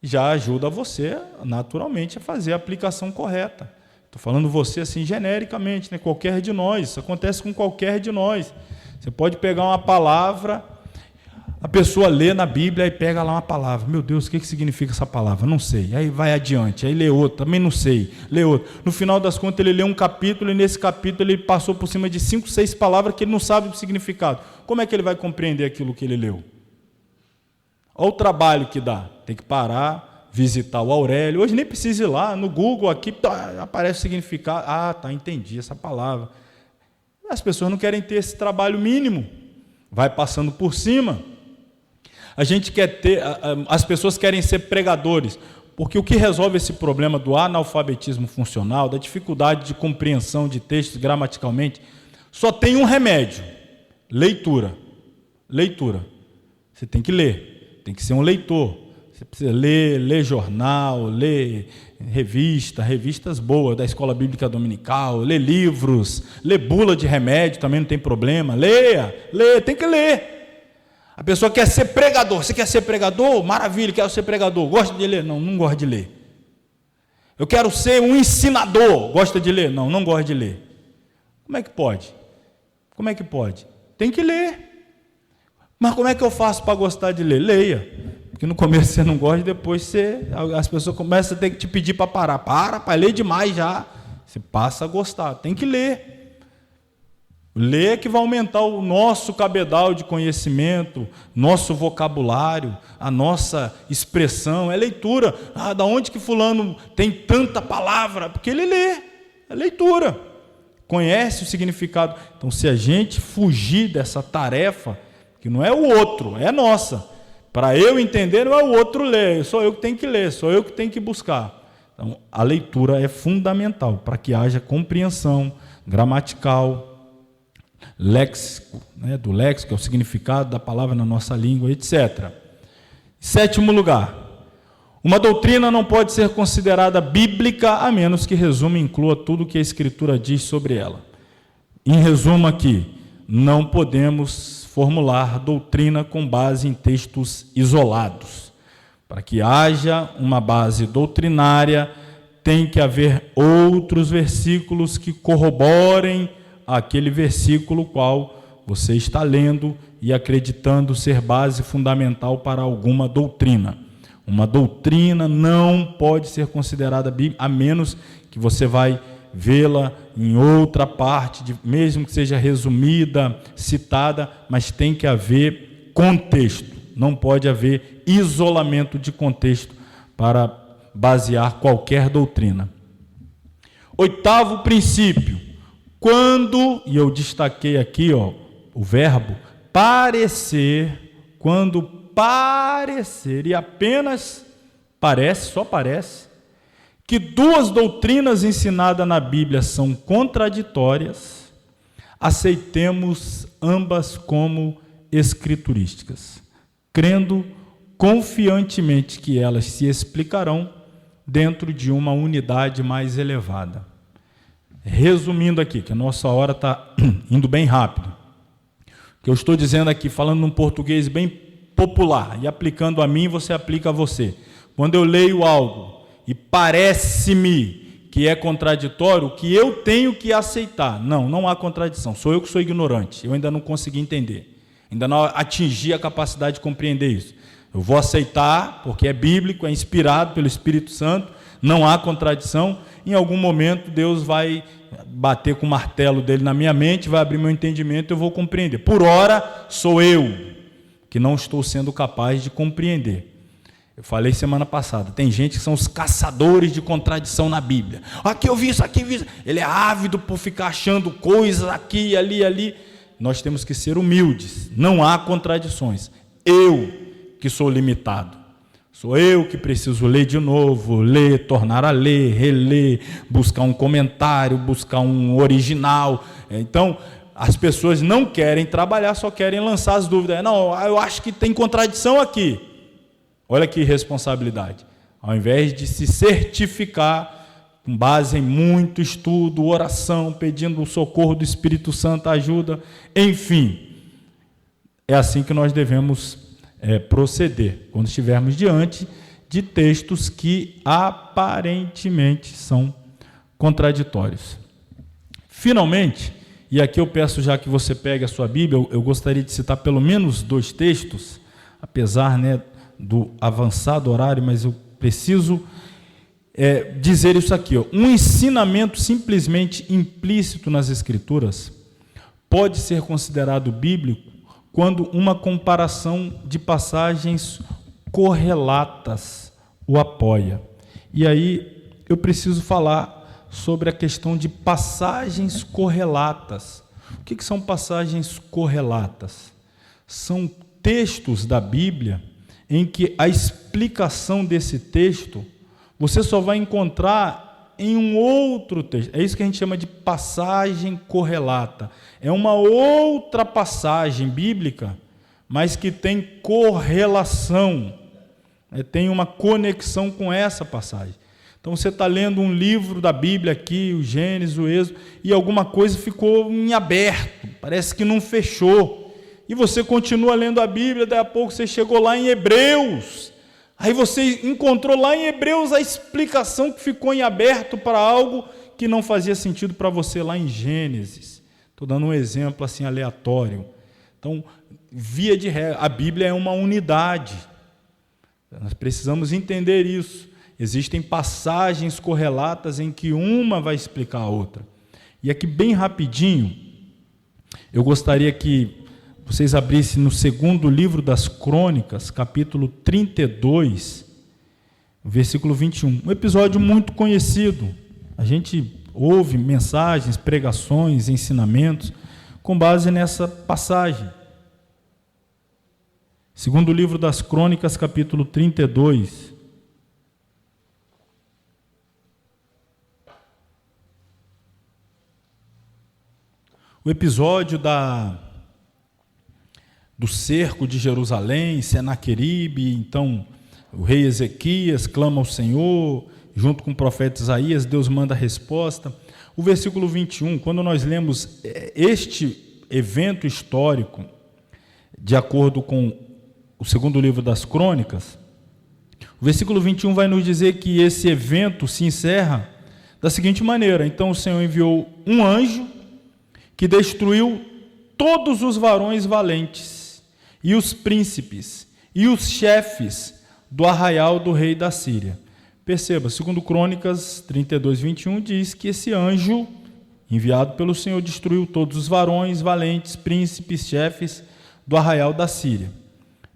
já ajuda você, naturalmente, a fazer a aplicação correta. Estou falando você assim genericamente, né? Qualquer de nós, isso acontece com qualquer de nós. Você pode pegar uma palavra, a pessoa lê na Bíblia e pega lá uma palavra. Meu Deus, o que significa essa palavra? Não sei. Aí vai adiante, aí lê outra, também não sei. Lê outra. No final das contas, ele lê um capítulo e nesse capítulo ele passou por cima de 5, 6 palavras que ele não sabe o significado. Como é que ele vai compreender aquilo que ele leu? Olha o trabalho que dá. Tem que parar, visitar o Aurélio. Hoje nem precisa ir lá, no Google aqui aparece o significado. Entendi essa palavra. As pessoas não querem ter esse trabalho mínimo. Vai passando por cima. A gente quer ter, as pessoas querem ser pregadores, porque o que resolve esse problema do analfabetismo funcional, da dificuldade de compreensão de textos gramaticalmente, só tem um remédio: leitura. Leitura. Você tem que ler, tem que ser um leitor. Você precisa ler jornal, ler revistas boas da Escola Bíblica Dominical, ler livros, ler bula de remédio, também não tem problema. Leia, tem que ler. A pessoa quer ser pregador. Você quer ser pregador? Maravilha, quero ser pregador. Gosta de ler? Não gosta de ler. Eu quero ser um ensinador. Gosta de ler? Não gosta de ler. Como é que pode? Como é que pode? Tem que ler. Mas como é que eu faço para gostar de ler? Leia. Porque no começo você não gosta, depois as pessoas começam a ter que te pedir para parar. Para, ler demais já. Você passa a gostar. Tem que ler. Ler que vai aumentar o nosso cabedal de conhecimento, nosso vocabulário, a nossa expressão. É leitura. Da onde que fulano tem tanta palavra? Porque ele lê. É leitura. Conhece o significado. Então, se a gente fugir dessa tarefa, que não é o outro, é nossa. Para eu entender, não é o outro ler. Sou eu que tenho que ler, sou eu que tenho que buscar. Então, a leitura é fundamental para que haja compreensão gramatical, léxico, do léxico, que é o significado da palavra na nossa língua, etc. Sétimo lugar, uma doutrina não pode ser considerada bíblica a menos que resumo e inclua tudo o que a Escritura diz sobre ela. Em resumo aqui, não podemos formular doutrina com base em textos isolados. Para que haja uma base doutrinária, tem que haver outros versículos que corroborem aquele versículo qual você está lendo e acreditando ser base fundamental para alguma doutrina. Uma doutrina não pode ser considerada bíblica, a menos que você vai vê-la em outra parte, mesmo que seja resumida, citada, mas tem que haver contexto. Não pode haver isolamento de contexto para basear qualquer doutrina. Oitavo princípio. Quando, e eu destaquei aqui o verbo, parecer, quando parecer, e apenas parece, só parece, que duas doutrinas ensinadas na Bíblia são contraditórias, aceitemos ambas como escriturísticas, crendo confiantemente que elas se explicarão dentro de uma unidade mais elevada. Resumindo aqui, que a nossa hora está indo bem rápido, o que eu estou dizendo aqui, falando num português bem popular, e aplicando a mim, você aplica a você. Quando eu leio algo e parece-me que é contraditório, o que eu tenho que aceitar? Não há contradição, sou eu que sou ignorante, eu ainda não consegui entender, ainda não atingi a capacidade de compreender isso. Eu vou aceitar, porque é bíblico, é inspirado pelo Espírito Santo, não há contradição. Em algum momento Deus vai bater com o martelo dele na minha mente, vai abrir meu entendimento e eu vou compreender. Por ora, sou eu que não estou sendo capaz de compreender. Eu falei semana passada, tem gente que são os caçadores de contradição na Bíblia. Aqui eu vi isso, aqui eu vi isso. Ele é ávido por ficar achando coisas aqui, ali, ali. Nós temos que ser humildes, não há contradições. Eu que sou limitado. Sou eu que preciso ler de novo, ler, tornar a ler, reler, buscar um comentário, buscar um original. Então, as pessoas não querem trabalhar, só querem lançar as dúvidas. Não, eu acho que tem contradição aqui. Olha que responsabilidade. Ao invés de se certificar, com base em muito estudo, oração, pedindo o socorro do Espírito Santo, ajuda, enfim, é assim que nós devemos proceder, quando estivermos diante de textos que aparentemente são contraditórios. Finalmente, e aqui eu peço já que você pegue a sua Bíblia, eu gostaria de citar pelo menos 2 textos, apesar do avançado horário, mas eu preciso dizer isso aqui. Um ensinamento simplesmente implícito nas Escrituras pode ser considerado bíblico quando uma comparação de passagens correlatas o apoia. E aí eu preciso falar sobre a questão de passagens correlatas. O que são passagens correlatas? São textos da Bíblia em que a explicação desse texto você só vai encontrar em um outro texto. É isso que a gente chama de passagem correlata. É uma outra passagem bíblica, mas que tem correlação, tem uma conexão com essa passagem. Então você está lendo um livro da Bíblia aqui, o Gênesis, o Êxodo, e alguma coisa ficou em aberto, parece que não fechou. E você continua lendo a Bíblia, daí a pouco você chegou lá em Hebreus. Aí você encontrou lá em Hebreus a explicação que ficou em aberto para algo que não fazia sentido para você lá em Gênesis. Estou dando um exemplo assim aleatório. Então, via de regra, a Bíblia é uma unidade. Nós precisamos entender isso. Existem passagens correlatas em que uma vai explicar a outra. E aqui bem rapidinho, Eu gostaria que vocês abrissem no segundo livro das Crônicas, capítulo 32, versículo 21. Um episódio muito conhecido. A gente ouve mensagens, pregações, ensinamentos com base nessa passagem. Segundo livro das Crônicas, capítulo 32. O episódio do cerco de Jerusalém, Senaqueribe, então o rei Ezequias clama ao Senhor, junto com o profeta Isaías, Deus manda a resposta. O versículo 21, quando nós lemos este evento histórico, de acordo com o segundo livro das Crônicas, o versículo 21 vai nos dizer que esse evento se encerra da seguinte maneira: então o Senhor enviou um anjo que destruiu todos os varões valentes, e os príncipes, e os chefes do arraial do rei da Síria. Perceba, segundo Crônicas 32, 21, diz que esse anjo, enviado pelo Senhor, destruiu todos os varões valentes, príncipes, chefes do arraial da Síria.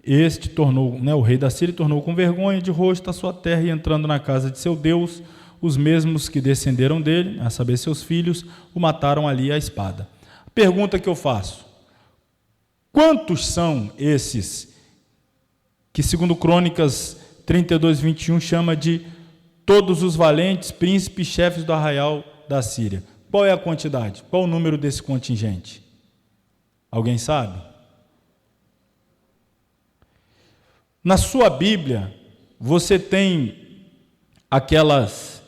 Este tornou, o rei da Síria tornou com vergonha de rosto a sua terra, e entrando na casa de seu Deus, os mesmos que descenderam dele, a saber, seus filhos, o mataram ali à espada. A pergunta que eu faço: quantos são esses que, segundo Crônicas 32, 21, chama de todos os valentes, príncipes, chefes do arraial da Síria? Qual é a quantidade? Qual o número desse contingente? Alguém sabe? Na sua Bíblia, você tem aquelas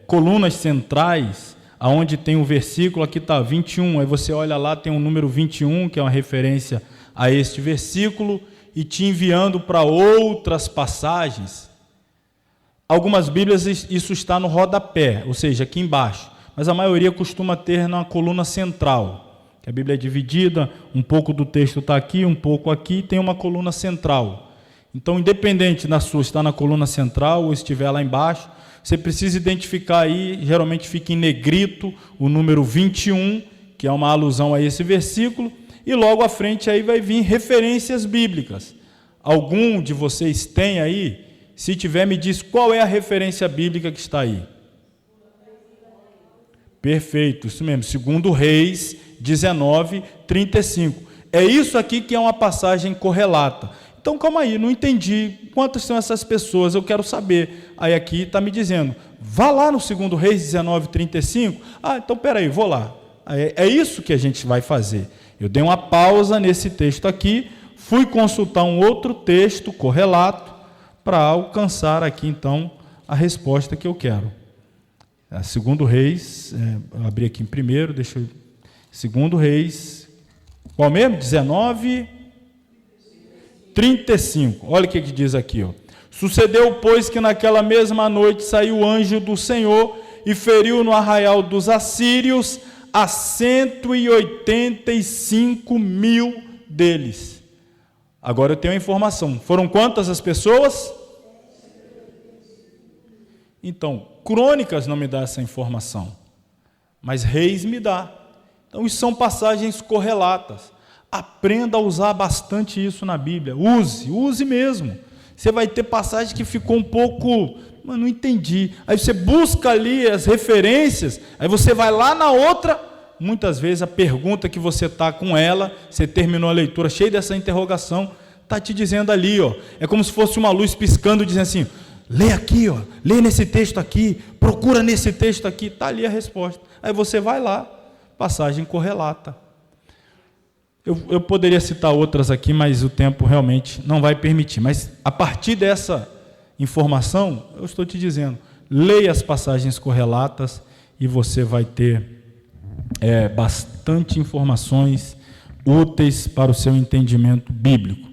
colunas centrais, aonde tem um versículo, aqui está 21, aí você olha lá, tem um número 21, que é uma referência a este versículo, e te enviando para outras passagens. Algumas Bíblias isso está no rodapé, ou seja, aqui embaixo, mas a maioria costuma ter na coluna central, que a Bíblia é dividida, um pouco do texto está aqui, um pouco aqui, tem uma coluna central. Então, independente da sua estar na coluna central ou estiver lá embaixo, você precisa identificar aí, geralmente fica em negrito, o número 21, que é uma alusão a esse versículo, e logo à frente aí vai vir referências bíblicas. Algum de vocês tem aí? Se tiver, me diz qual é a referência bíblica que está aí. Perfeito, isso mesmo, 2 Reis 19, 35. É isso aqui que é uma passagem correlata. Então, calma aí, não entendi quantas são essas pessoas, eu quero saber. Aí aqui está me dizendo, vá lá no 2 Reis 19, 35. Ah, então peraí, vou lá. É isso que a gente vai fazer. Eu dei uma pausa nesse texto aqui, fui consultar um outro texto correlato para alcançar aqui, então, a resposta que eu quero. 2 Reis, eu abri aqui em primeiro, deixa eu... 2 Reis, qual mesmo? 19... 35, olha o que diz aqui, ó. Sucedeu, pois, que naquela mesma noite saiu o anjo do Senhor e feriu no arraial dos assírios a 185 mil deles. Agora eu tenho a informação. Foram quantas as pessoas? Então, Crônicas não me dá essa informação, mas Reis me dá. Então, isso são passagens correlatas. Aprenda a usar bastante isso na Bíblia. Use mesmo. Você vai ter passagem que ficou um pouco... Mas não entendi. Aí você busca ali as referências, aí você vai lá na outra. Muitas vezes a pergunta que você está com ela, você terminou a leitura cheia dessa interrogação, está te dizendo ali, ó, é como se fosse uma luz piscando, dizendo assim, lê aqui, ó, lê nesse texto aqui, procura nesse texto aqui, está ali a resposta. Aí você vai lá, passagem correlata. Eu poderia citar outras aqui, mas o tempo realmente não vai permitir. Mas a partir dessa informação, eu estou te dizendo, leia as passagens correlatas e você vai ter bastante informações úteis para o seu entendimento bíblico.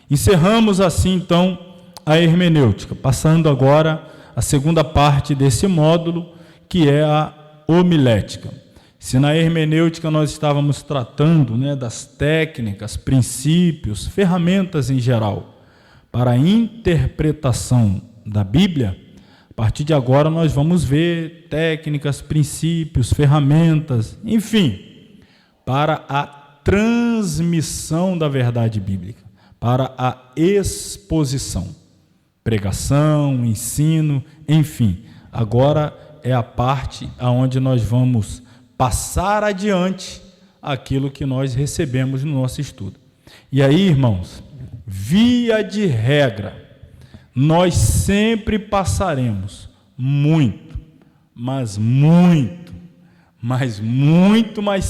Encerramos assim, então, a hermenêutica, passando agora a segunda parte desse módulo, que é a homilética. Se na hermenêutica nós estávamos tratando das técnicas, princípios, ferramentas em geral para a interpretação da Bíblia, a partir de agora nós vamos ver técnicas, princípios, ferramentas, enfim, para a transmissão da verdade bíblica, para a exposição, pregação, ensino, enfim. Agora é a parte onde nós vamos passar adiante aquilo que nós recebemos no nosso estudo. E aí, irmãos, via de regra, nós sempre passaremos muito mais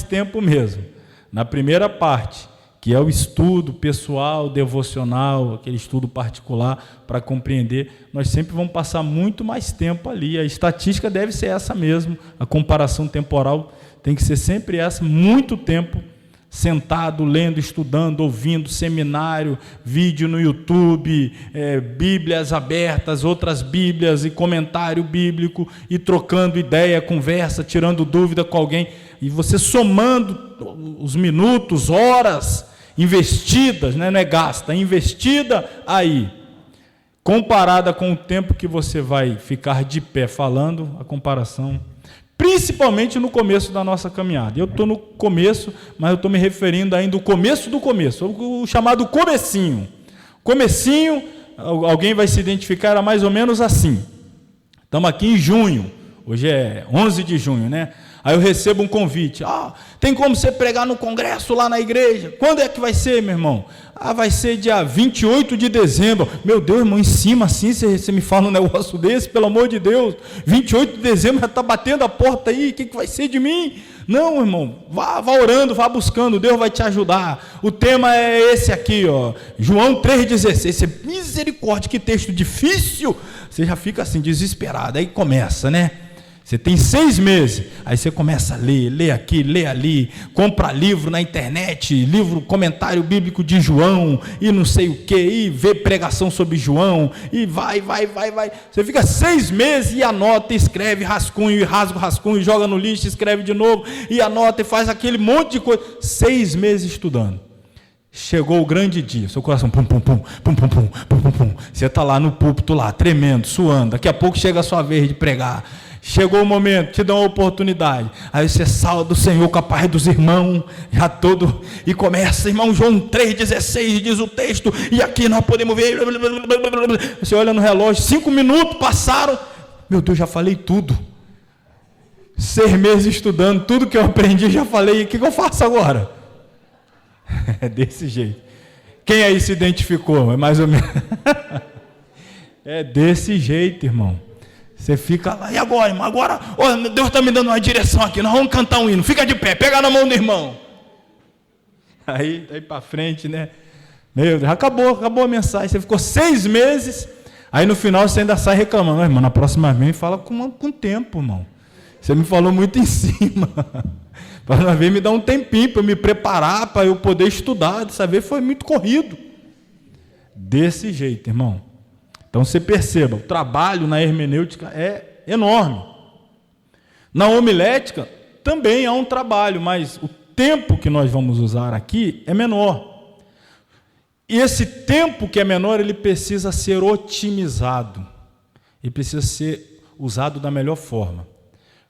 tempo mesmo na primeira parte, que é o estudo pessoal, devocional, aquele estudo particular para compreender. Nós sempre vamos passar muito mais tempo ali. A estatística deve ser essa mesmo, a comparação temporal tem que ser sempre essa, muito tempo sentado, lendo, estudando, ouvindo, seminário, vídeo no YouTube, Bíblias abertas, outras Bíblias e comentário bíblico, e trocando ideia, conversa, tirando dúvida com alguém, e você somando os minutos, horas investidas, né? Não é gasta, investida aí, comparada com o tempo que você vai ficar de pé falando, a comparação, principalmente no começo da nossa caminhada. Eu estou no começo, mas eu estou me referindo ainda ao começo do começo, o chamado comecinho. Comecinho, alguém vai se identificar, era mais ou menos assim. Estamos aqui em junho, hoje é 11 de junho, né? Aí eu recebo um convite, tem como você pregar no congresso lá na igreja? Quando é que vai ser, meu irmão? Vai ser dia 28 de dezembro. Meu Deus, irmão, em cima assim, você me fala um negócio desse, pelo amor de Deus, 28 de dezembro já está batendo a porta aí, o que vai ser de mim? Não, irmão, vá orando, vá buscando, Deus vai te ajudar. O tema é esse aqui, João 3,16, misericórdia, que texto difícil, você já fica assim, desesperado, aí começa, né? Você tem 6 meses, aí você começa a ler aqui, ler ali, compra livro na internet, livro, comentário bíblico de João, e não sei o que, e vê pregação sobre João, e vai. Você fica 6 meses e anota, escreve, rascunho, e rasga o rascunho, joga no lixo, escreve de novo, e anota, e faz aquele monte de coisa. 6 meses estudando. Chegou o grande dia, seu coração pum. Você está lá no púlpito, lá, tremendo, suando, daqui a pouco chega a sua vez de pregar. Chegou o momento, te dão a oportunidade, aí você salva o Senhor com a paz dos irmãos, já todo, e começa, irmão, João 3,16 diz o texto, e aqui nós podemos ver, você olha no relógio, 5 minutos passaram, meu Deus, já falei tudo, 6 meses estudando, tudo que eu aprendi, já falei, o que eu faço agora? É desse jeito. Quem aí se identificou? É mais ou menos. É desse jeito, irmão. Você fica lá, e agora, irmão? Agora, Deus está me dando uma direção aqui, nós vamos cantar um hino, fica de pé, pega na mão do irmão. Aí para frente, né? Meu Deus, acabou a mensagem, você ficou 6 meses, aí no final você ainda sai reclamando, irmão, na próxima vez fala com tempo, irmão. Você me falou muito em cima. Para uma vez me dar um tempinho para eu me preparar, para eu poder estudar, dessa vez foi muito corrido. Desse jeito, irmão. Então você perceba, o trabalho na hermenêutica é enorme. Na homilética também há um trabalho, mas o tempo que nós vamos usar aqui é menor. E esse tempo que é menor, ele precisa ser otimizado. Ele precisa ser usado da melhor forma.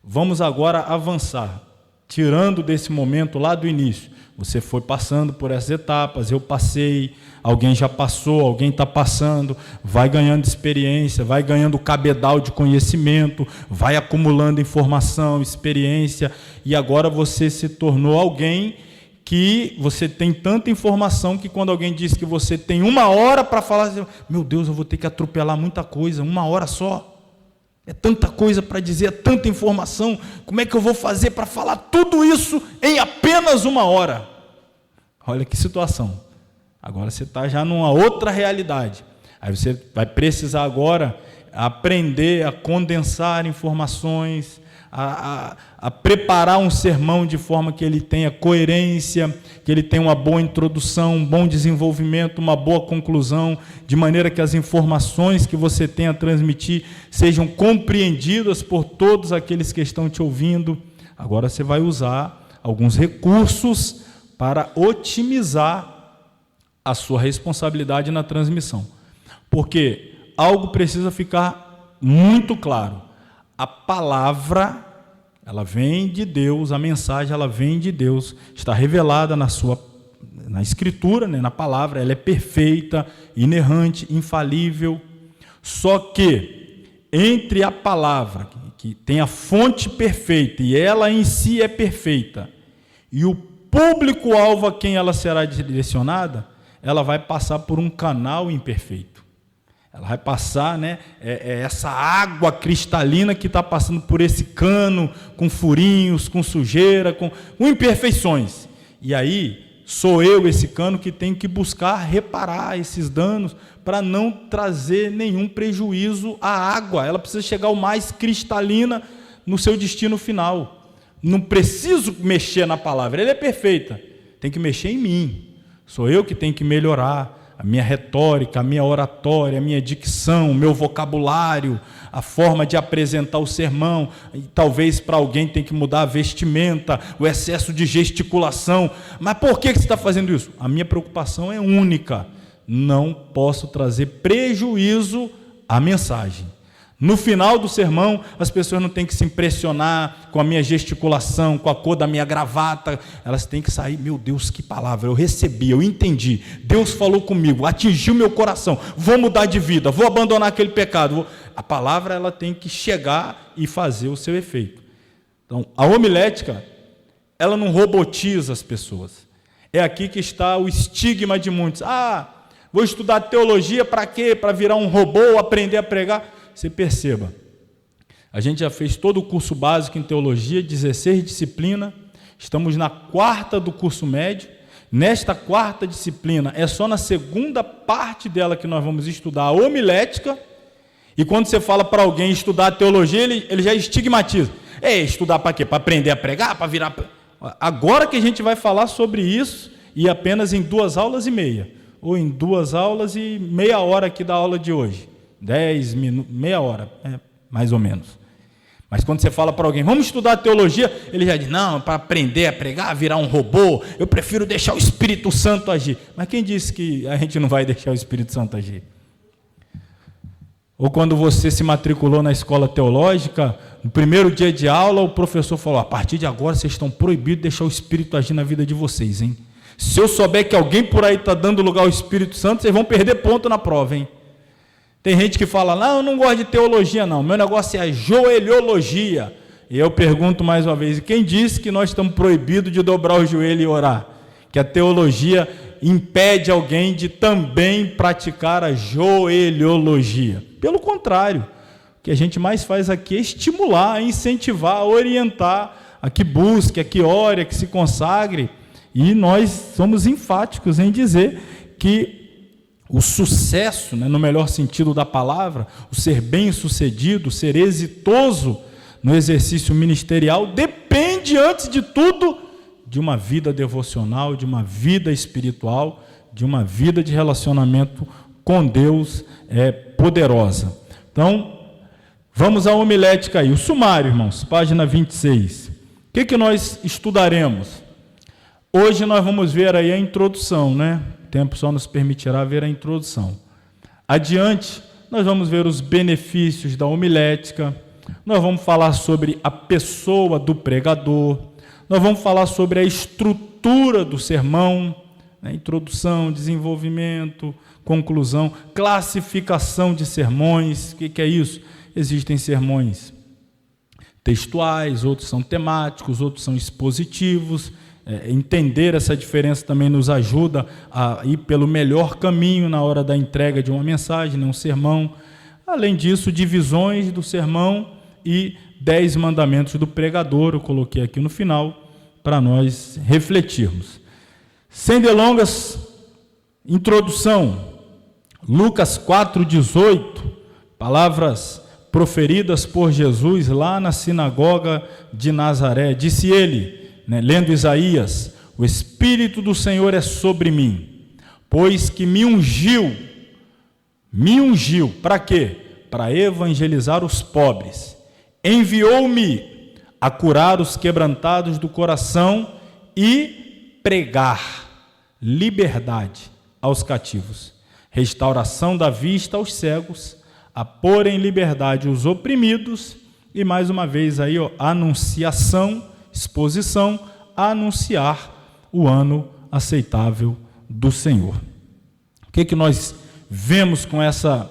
Vamos agora avançar, tirando desse momento lá do início. Você foi passando por essas etapas, eu passei, alguém já passou, alguém está passando, vai ganhando experiência, vai ganhando cabedal de conhecimento, vai acumulando informação, experiência, e agora você se tornou alguém que você tem tanta informação que quando alguém diz que você tem 1 hora para falar, meu Deus, eu vou ter que atropelar muita coisa, 1 hora só. É tanta coisa para dizer, é tanta informação, como é que eu vou fazer para falar tudo isso em apenas 1 hora? Olha que situação. Agora você está já numa outra realidade. Aí você vai precisar agora aprender a condensar informações, a preparar um sermão de forma que ele tenha coerência, que ele tenha uma boa introdução, um bom desenvolvimento, uma boa conclusão, de maneira que as informações que você tem a transmitir sejam compreendidas por todos aqueles que estão te ouvindo. Agora você vai usar alguns recursos para otimizar a sua responsabilidade na transmissão. Porque algo precisa ficar muito claro. A palavra, Ela vem de Deus, a mensagem ela vem de Deus, está revelada na Escritura, né, na palavra, ela é perfeita, inerrante, infalível. Só que entre a palavra, que tem a fonte perfeita, e ela em si é perfeita, e o público-alvo a quem ela será direcionada, ela vai passar por um canal imperfeito. Ela vai passar, né, essa água cristalina que está passando por esse cano, com furinhos, com sujeira, com imperfeições. E aí, sou eu, esse cano, que tenho que buscar reparar esses danos para não trazer nenhum prejuízo à água. Ela precisa chegar o mais cristalina no seu destino final. Não preciso mexer na palavra, ela é perfeita. Tem que mexer em mim. Sou eu que tenho que melhorar a minha retórica, a minha oratória, a minha dicção, o meu vocabulário, a forma de apresentar o sermão. E talvez para alguém tem que mudar a vestimenta, o excesso de gesticulação. Mas por que você está fazendo isso? A minha preocupação é única. Não posso trazer prejuízo à mensagem. No final do sermão, as pessoas não têm que se impressionar com a minha gesticulação, com a cor da minha gravata. Elas têm que sair, meu Deus, que palavra, eu recebi, eu entendi. Deus falou comigo, atingiu meu coração. Vou mudar de vida, vou abandonar aquele pecado. A palavra ela tem que chegar e fazer o seu efeito. Então, a homilética, ela não robotiza as pessoas. É aqui que está o estigma de muitos. Vou estudar teologia para quê? Para virar um robô, aprender a pregar? Você perceba, a gente já fez todo o curso básico em teologia, 16 disciplinas, estamos na 4ª do curso médio. Nesta 4ª disciplina, é só na segunda parte dela que nós vamos estudar a homilética, e quando você fala para alguém estudar teologia, ele já estigmatiza. Estudar para quê? Para aprender a pregar? Para virar... Agora que a gente vai falar sobre isso, e apenas em 2 aulas e meia, ou em 2 aulas e meia hora aqui da aula de hoje. 10 minutos, meia hora, mais ou menos. Mas quando você fala para alguém, vamos estudar teologia, ele já diz, não, para aprender a pregar, virar um robô, eu prefiro deixar o Espírito Santo agir. Mas quem disse que a gente não vai deixar o Espírito Santo agir? Ou quando você se matriculou na escola teológica, no primeiro dia de aula, o professor falou, a partir de agora vocês estão proibidos de deixar o Espírito agir na vida de vocês, hein? Se eu souber que alguém por aí está dando lugar ao Espírito Santo, vocês vão perder ponto na prova, hein? Tem gente que fala, não, eu não gosto de teologia não, meu negócio é a joelhologia. E eu pergunto mais uma vez, quem disse que nós estamos proibidos de dobrar o joelho e orar? Que a teologia impede alguém de também praticar a joelhologia. Pelo contrário, o que a gente mais faz aqui é estimular, incentivar, orientar, a que busque, a que ore, a que se consagre. E nós somos enfáticos em dizer que o sucesso, né, no melhor sentido da palavra, o ser bem-sucedido, ser exitoso no exercício ministerial, depende, antes de tudo, de uma vida devocional, de uma vida espiritual, de uma vida de relacionamento com Deus poderosa. Então, vamos à homilética aí. O sumário, irmãos, página 26. O que nós estudaremos? Hoje nós vamos ver aí a introdução, né? O tempo só nos permitirá ver a introdução. Adiante, nós vamos ver os benefícios da homilética, nós vamos falar sobre a pessoa do pregador, nós vamos falar sobre a estrutura do sermão, né? Introdução, desenvolvimento, conclusão, classificação de sermões. O que é isso? Existem sermões textuais, outros são temáticos, outros são expositivos. Entender essa diferença também nos ajuda a ir pelo melhor caminho na hora da entrega de uma mensagem, um sermão. Além disso, divisões do sermão e 10 mandamentos do pregador, eu coloquei aqui no final, para nós refletirmos. Sem delongas, introdução, Lucas 4,18, palavras proferidas por Jesus lá na sinagoga de Nazaré. Disse ele, lendo Isaías, o Espírito do Senhor é sobre mim, pois que me ungiu, para quê? Para evangelizar os pobres, enviou-me a curar os quebrantados do coração e pregar liberdade aos cativos, restauração da vista aos cegos, a pôr em liberdade os oprimidos E mais uma vez aí, anunciação, exposição, anunciar o ano aceitável do Senhor. O que nós vemos com essa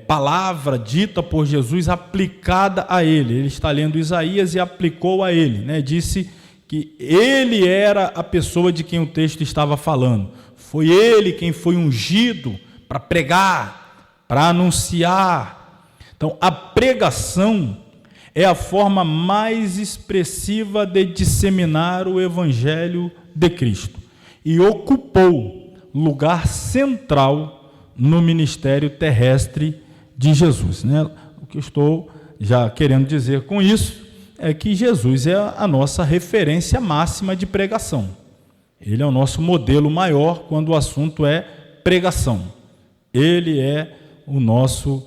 palavra dita por Jesus aplicada a ele? Ele está lendo Isaías e aplicou a ele, né? Disse que ele era a pessoa de quem o texto estava falando. Foi ele quem foi ungido para pregar, para anunciar. Então, a pregação é a forma mais expressiva de disseminar o Evangelho de Cristo e ocupou lugar central no ministério terrestre de Jesus, né? O que eu estou já querendo dizer com isso é que Jesus é a nossa referência máxima de pregação. Ele é o nosso modelo maior quando o assunto é pregação. Ele é o nosso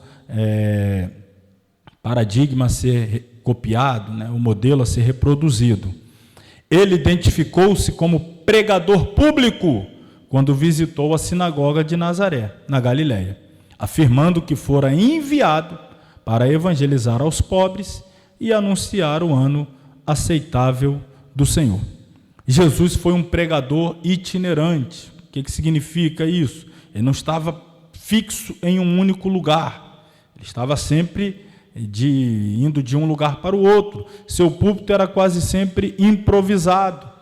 paradigma a ser copiado, né? O modelo a ser reproduzido. Ele identificou-se como pregador público quando visitou a sinagoga de Nazaré, na Galiléia, afirmando que fora enviado para evangelizar aos pobres e anunciar o ano aceitável do Senhor. Jesus foi um pregador itinerante. O que significa isso? Ele não estava fixo em um único lugar. Ele estava sempre indo de um lugar para o outro. Seu púlpito era quase sempre improvisado.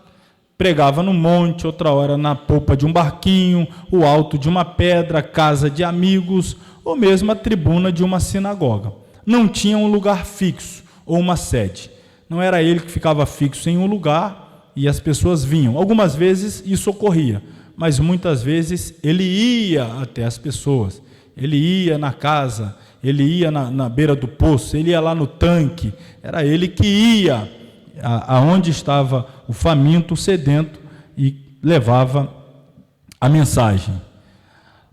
Pregava no monte, outra hora na polpa de um barquinho, o alto de uma pedra, casa de amigos, ou mesmo a tribuna de uma sinagoga. Não tinha um lugar fixo ou uma sede. Não era ele que ficava fixo em um lugar e as pessoas vinham. Algumas vezes isso ocorria, mas muitas vezes ele ia até as pessoas. Ele ia na casa, ele ia na beira do poço, ele ia lá no tanque. Era ele que ia aonde estava o faminto, o sedento, e levava a mensagem.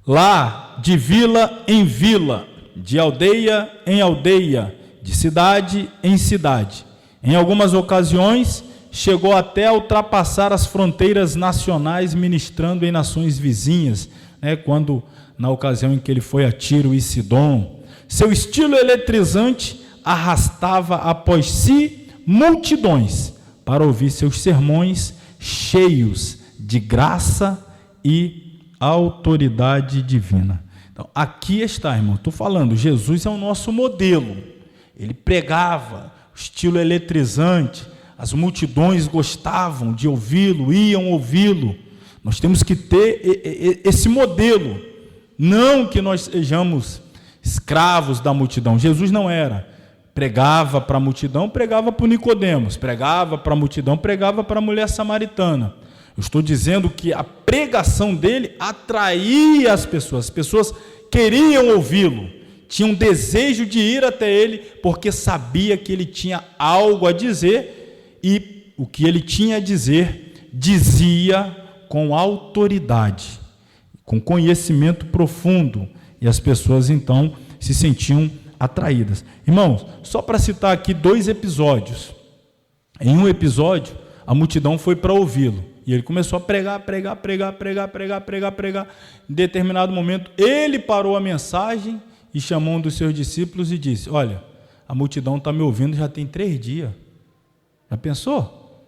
Lá, de vila em vila, de aldeia em aldeia, de cidade em cidade. Em algumas ocasiões, chegou até a ultrapassar as fronteiras nacionais, ministrando em nações vizinhas, né, quando, na ocasião em que ele foi a Tiro e Sidom. Seu estilo eletrizante arrastava após si multidões para ouvir seus sermões cheios de graça e autoridade divina. Então, aqui está, irmão, estou falando, Jesus é o nosso modelo. Ele pregava, estilo eletrizante, as multidões gostavam de ouvi-lo, iam ouvi-lo. Nós temos que ter esse modelo, não que nós sejamos escravos da multidão. Jesus não era. Pregava para a multidão, pregava para o Nicodemos, pregava para a multidão, pregava para a mulher samaritana. Eu estou dizendo que a pregação dele atraía as pessoas queriam ouvi-lo, tinham desejo de ir até ele, porque sabia que ele tinha algo a dizer, e o que ele tinha a dizer, dizia com autoridade, com conhecimento profundo, e as pessoas então se sentiam atraídas. Irmãos, só para citar aqui 2 episódios. Em um episódio, a multidão foi para ouvi-lo, e ele começou a pregar. Em determinado momento, ele parou a mensagem e chamou um dos seus discípulos e disse: olha, a multidão está me ouvindo já tem 3 dias. Já pensou?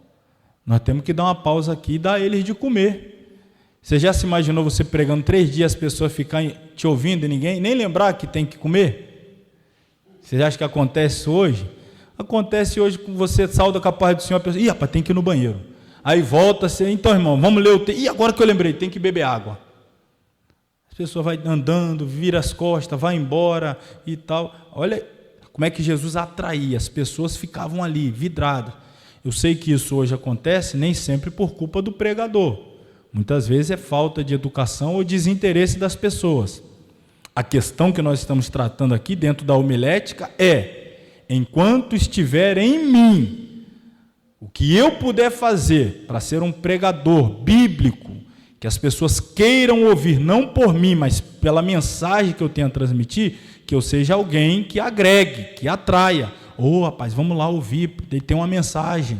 Nós temos que dar uma pausa aqui e dar a eles de comer. Você já se imaginou você pregando 3 dias, as pessoas ficarem te ouvindo e ninguém nem lembrar que tem que comer? Você acha que acontece hoje? Acontece hoje com você, sauda com a paz do Senhor, a pessoa, rapaz, tem que ir no banheiro. Aí volta, então, irmão, vamos ler o texto. Agora que eu lembrei, tem que beber água. As pessoas vão andando, vira as costas, vai embora e tal. Olha como é que Jesus atraía, as pessoas ficavam ali, vidradas. Eu sei que isso hoje acontece nem sempre por culpa do pregador. Muitas vezes é falta de educação ou desinteresse das pessoas. A questão que nós estamos tratando aqui dentro da homilética é: enquanto estiver em mim, o que eu puder fazer para ser um pregador bíblico, que as pessoas queiram ouvir, não por mim, mas pela mensagem que eu tenho a transmitir, que eu seja alguém que agregue, que atraia. Rapaz, vamos lá ouvir, ele tem uma mensagem.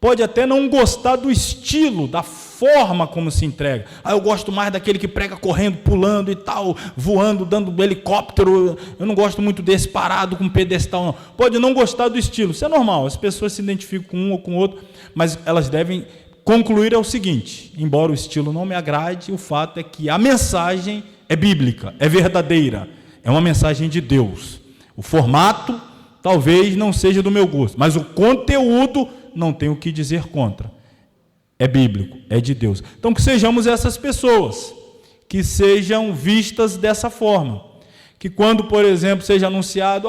pode até não gostar do estilo, da forma como se entrega. Eu gosto mais daquele que prega correndo, pulando e tal, voando, dando helicóptero. Eu não gosto muito desse parado com pedestal, não. Pode não gostar do estilo, isso é normal, as pessoas se identificam com um ou com o outro, mas elas devem concluir o seguinte: embora o estilo não me agrade, o fato é que a mensagem é bíblica, é verdadeira, é uma mensagem de Deus. O formato talvez não seja do meu gosto, mas o conteúdo não tenho o que dizer contra. É bíblico, é de Deus. Então que sejamos essas pessoas, que sejam vistas dessa forma. Que quando, por exemplo, seja anunciado,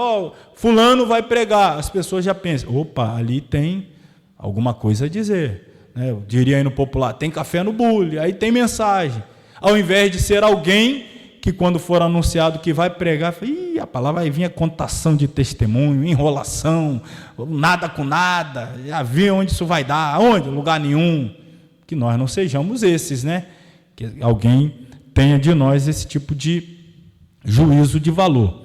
fulano vai pregar, as pessoas já pensam, opa, ali tem alguma coisa a dizer. Eu diria aí no popular, tem café no bule, aí tem mensagem. Ao invés de ser alguém que quando for anunciado que vai pregar, a palavra vai vir a contação de testemunho, enrolação, nada com nada, já vi onde isso vai dar, aonde? Lugar nenhum. Que nós não sejamos esses, né? Que alguém tenha de nós esse tipo de juízo de valor.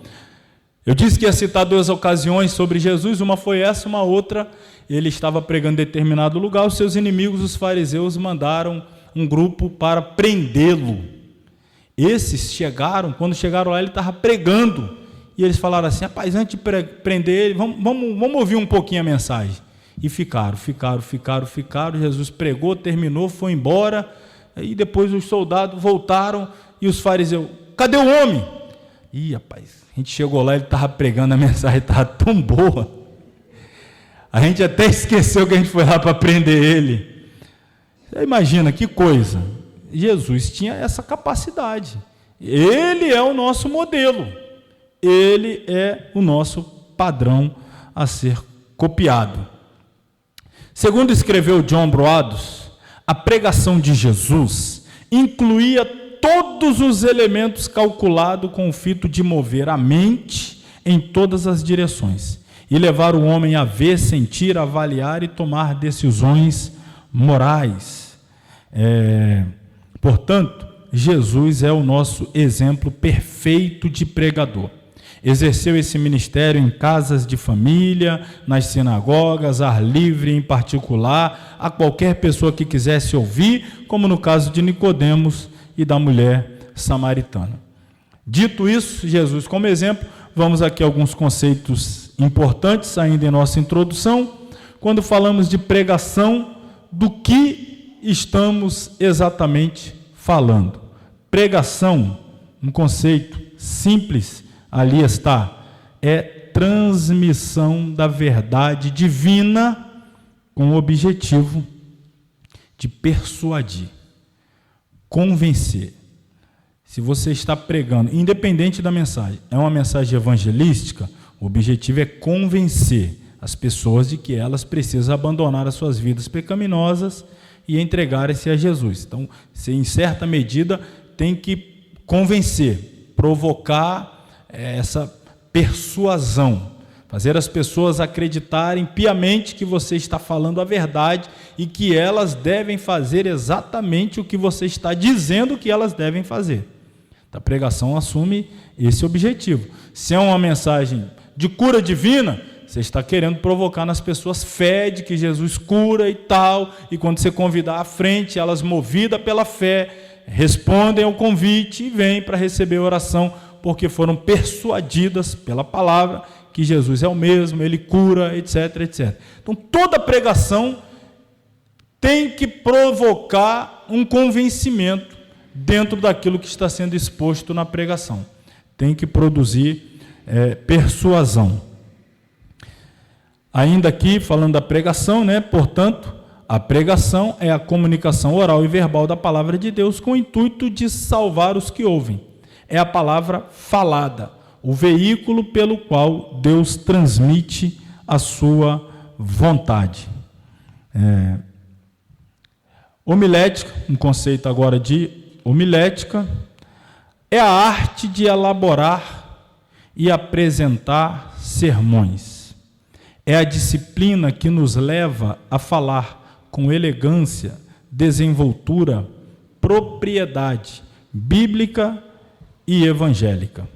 Eu disse que ia citar 2 ocasiões sobre Jesus, uma foi essa, uma outra, ele estava pregando em determinado lugar, os seus inimigos, os fariseus, mandaram um grupo para prendê-lo. Esses chegaram, quando chegaram lá, ele estava pregando, e eles falaram assim, rapaz, antes de prender ele, vamos ouvir um pouquinho a mensagem. E ficaram, Jesus pregou, terminou, foi embora, e depois os soldados voltaram, e os fariseus, cadê o homem? Rapaz, a gente chegou lá, ele estava pregando, a mensagem estava tão boa, a gente até esqueceu que a gente foi lá para prender ele. Você imagina que coisa. Jesus tinha essa capacidade. Ele é o nosso modelo. Ele é o nosso padrão a ser copiado. Segundo escreveu John Broaddus, a pregação de Jesus incluía todos os elementos calculados com o fito de mover a mente em todas as direções e levar o homem a ver, sentir, avaliar e tomar decisões morais. Portanto, Jesus é o nosso exemplo perfeito de pregador. Exerceu esse ministério em casas de família, nas sinagogas, ar livre em particular, a qualquer pessoa que quisesse ouvir, como no caso de Nicodemos e da mulher samaritana. Dito isso, Jesus como exemplo, vamos aqui a alguns conceitos importantes ainda em nossa introdução. Quando falamos de pregação, do que estamos exatamente falando? Pregação, um conceito simples, ali está, é transmissão da verdade divina com o objetivo de persuadir, convencer. Se você está pregando, independente da mensagem, é uma mensagem evangelística, o objetivo é convencer as pessoas de que elas precisam abandonar as suas vidas pecaminosas e entregarem-se a Jesus. Então, você, em certa medida, tem que convencer, provocar essa persuasão, fazer as pessoas acreditarem piamente que você está falando a verdade e que elas devem fazer exatamente o que você está dizendo que elas devem fazer. A pregação assume esse objetivo. Se é uma mensagem de cura divina, você está querendo provocar nas pessoas fé de que Jesus cura e tal, e quando você convidar à frente, elas movidas pela fé, respondem ao convite e vêm para receber a oração, porque foram persuadidas pela palavra que Jesus é o mesmo, ele cura, etc, etc. Então, toda pregação tem que provocar um convencimento dentro daquilo que está sendo exposto na pregação. Tem que produzir persuasão. Ainda aqui, falando da pregação, portanto, a pregação é a comunicação oral e verbal da palavra de Deus com o intuito de salvar os que ouvem. É a palavra falada, o veículo pelo qual Deus transmite a sua vontade. Homilética, um conceito agora de homilética, é a arte de elaborar e apresentar sermões. É a disciplina que nos leva a falar com elegância, desenvoltura, propriedade bíblica e evangélica.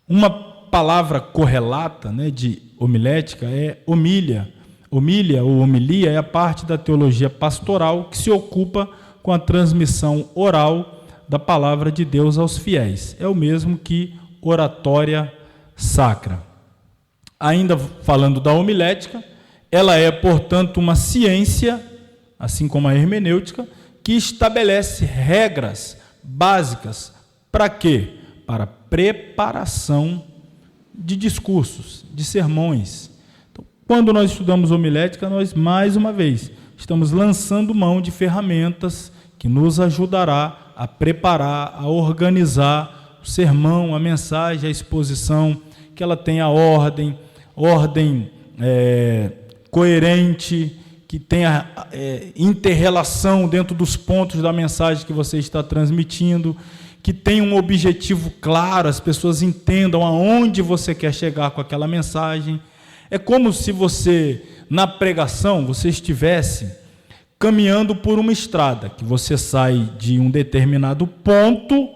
Uma palavra correlata de homilética é homília, Homilia ou homilia é a parte da teologia pastoral que se ocupa com a transmissão oral da palavra de Deus aos fiéis. É o mesmo que oratória sacra. Ainda falando da homilética, ela é, portanto, uma ciência, assim como a hermenêutica, que estabelece regras básicas. Para quê? Para preparação de discursos, de sermões. Então, quando nós estudamos homilética, nós, mais uma vez, estamos lançando mão de ferramentas que nos ajudará a preparar, a organizar o sermão, a mensagem, a exposição, que ela tenha ordem coerente, que tenha inter-relação dentro dos pontos da mensagem que você está transmitindo, que tenha um objetivo claro, as pessoas entendam aonde você quer chegar com aquela mensagem. É como se você, na pregação, você estivesse caminhando por uma estrada, que você sai de um determinado ponto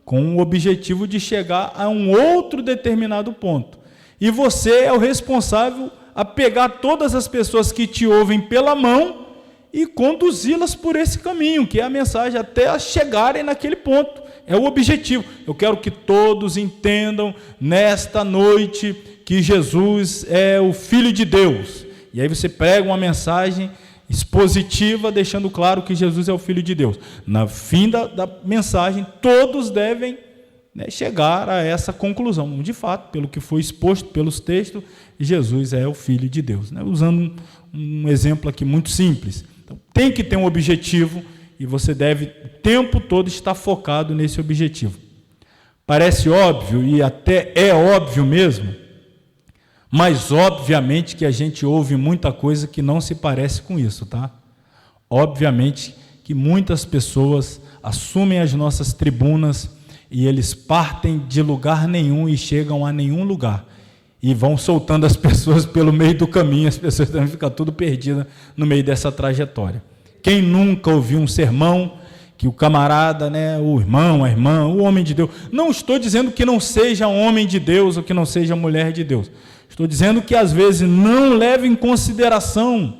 com o objetivo de chegar a um outro determinado ponto. E você é o responsável a pegar todas as pessoas que te ouvem pela mão e conduzi-las por esse caminho, que é a mensagem, até chegarem naquele ponto. É o objetivo. Eu quero que todos entendam nesta noite que Jesus é o Filho de Deus. E aí você prega uma mensagem expositiva, deixando claro que Jesus é o Filho de Deus. No fim da mensagem, todos devem chegar a essa conclusão. De fato, pelo que foi exposto pelos textos, Jesus é o Filho de Deus. Usando um exemplo aqui muito simples. Então, tem que ter um objetivo e você deve o tempo todo estar focado nesse objetivo. Parece óbvio, e até é óbvio mesmo, mas obviamente que a gente ouve muita coisa que não se parece com isso, tá? Obviamente que muitas pessoas assumem as nossas tribunas e eles partem de lugar nenhum e chegam a nenhum lugar. E vão soltando as pessoas pelo meio do caminho, as pessoas também ficam tudo perdidas no meio dessa trajetória. Quem nunca ouviu um sermão que o camarada, o irmão, a irmã, o homem de Deus, não estou dizendo que não seja homem de Deus ou que não seja mulher de Deus, estou dizendo que às vezes não leva em consideração,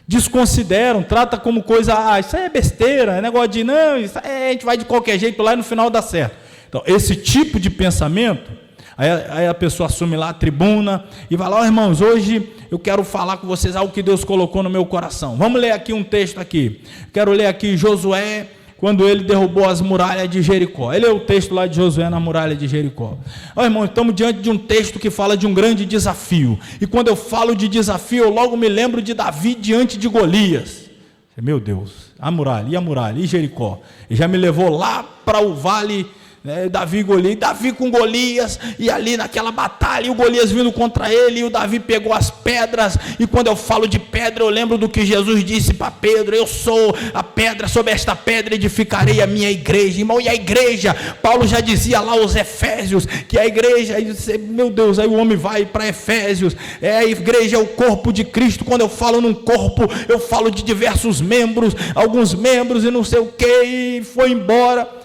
desconsideram, trata como coisa, isso é besteira, é negócio de, não, isso a gente vai de qualquer jeito lá e no final dá certo. Então, esse tipo de pensamento, aí a pessoa assume lá a tribuna e vai lá, irmãos, hoje eu quero falar com vocês algo que Deus colocou no meu coração. Vamos ler aqui um texto aqui. Quero ler aqui Josué, quando ele derrubou as muralhas de Jericó. Ele é o texto lá de Josué na muralha de Jericó. Irmãos, estamos diante de um texto que fala de um grande desafio. E quando eu falo de desafio, eu logo me lembro de Davi diante de Golias. Meu Deus, a muralha, e Jericó. E já me levou lá para o vale, Davi com Golias, e ali naquela batalha, e o Golias vindo contra ele, e o Davi pegou as pedras, e quando eu falo de pedra, eu lembro do que Jesus disse para Pedro, eu sou a pedra, sobre esta pedra edificarei a minha igreja, irmão, e a igreja, Paulo já dizia lá aos Efésios, que a igreja, meu Deus, aí o homem vai para Efésios, a igreja é o corpo de Cristo. Quando eu falo num corpo, eu falo de diversos membros, alguns membros e não sei o que, e foi embora.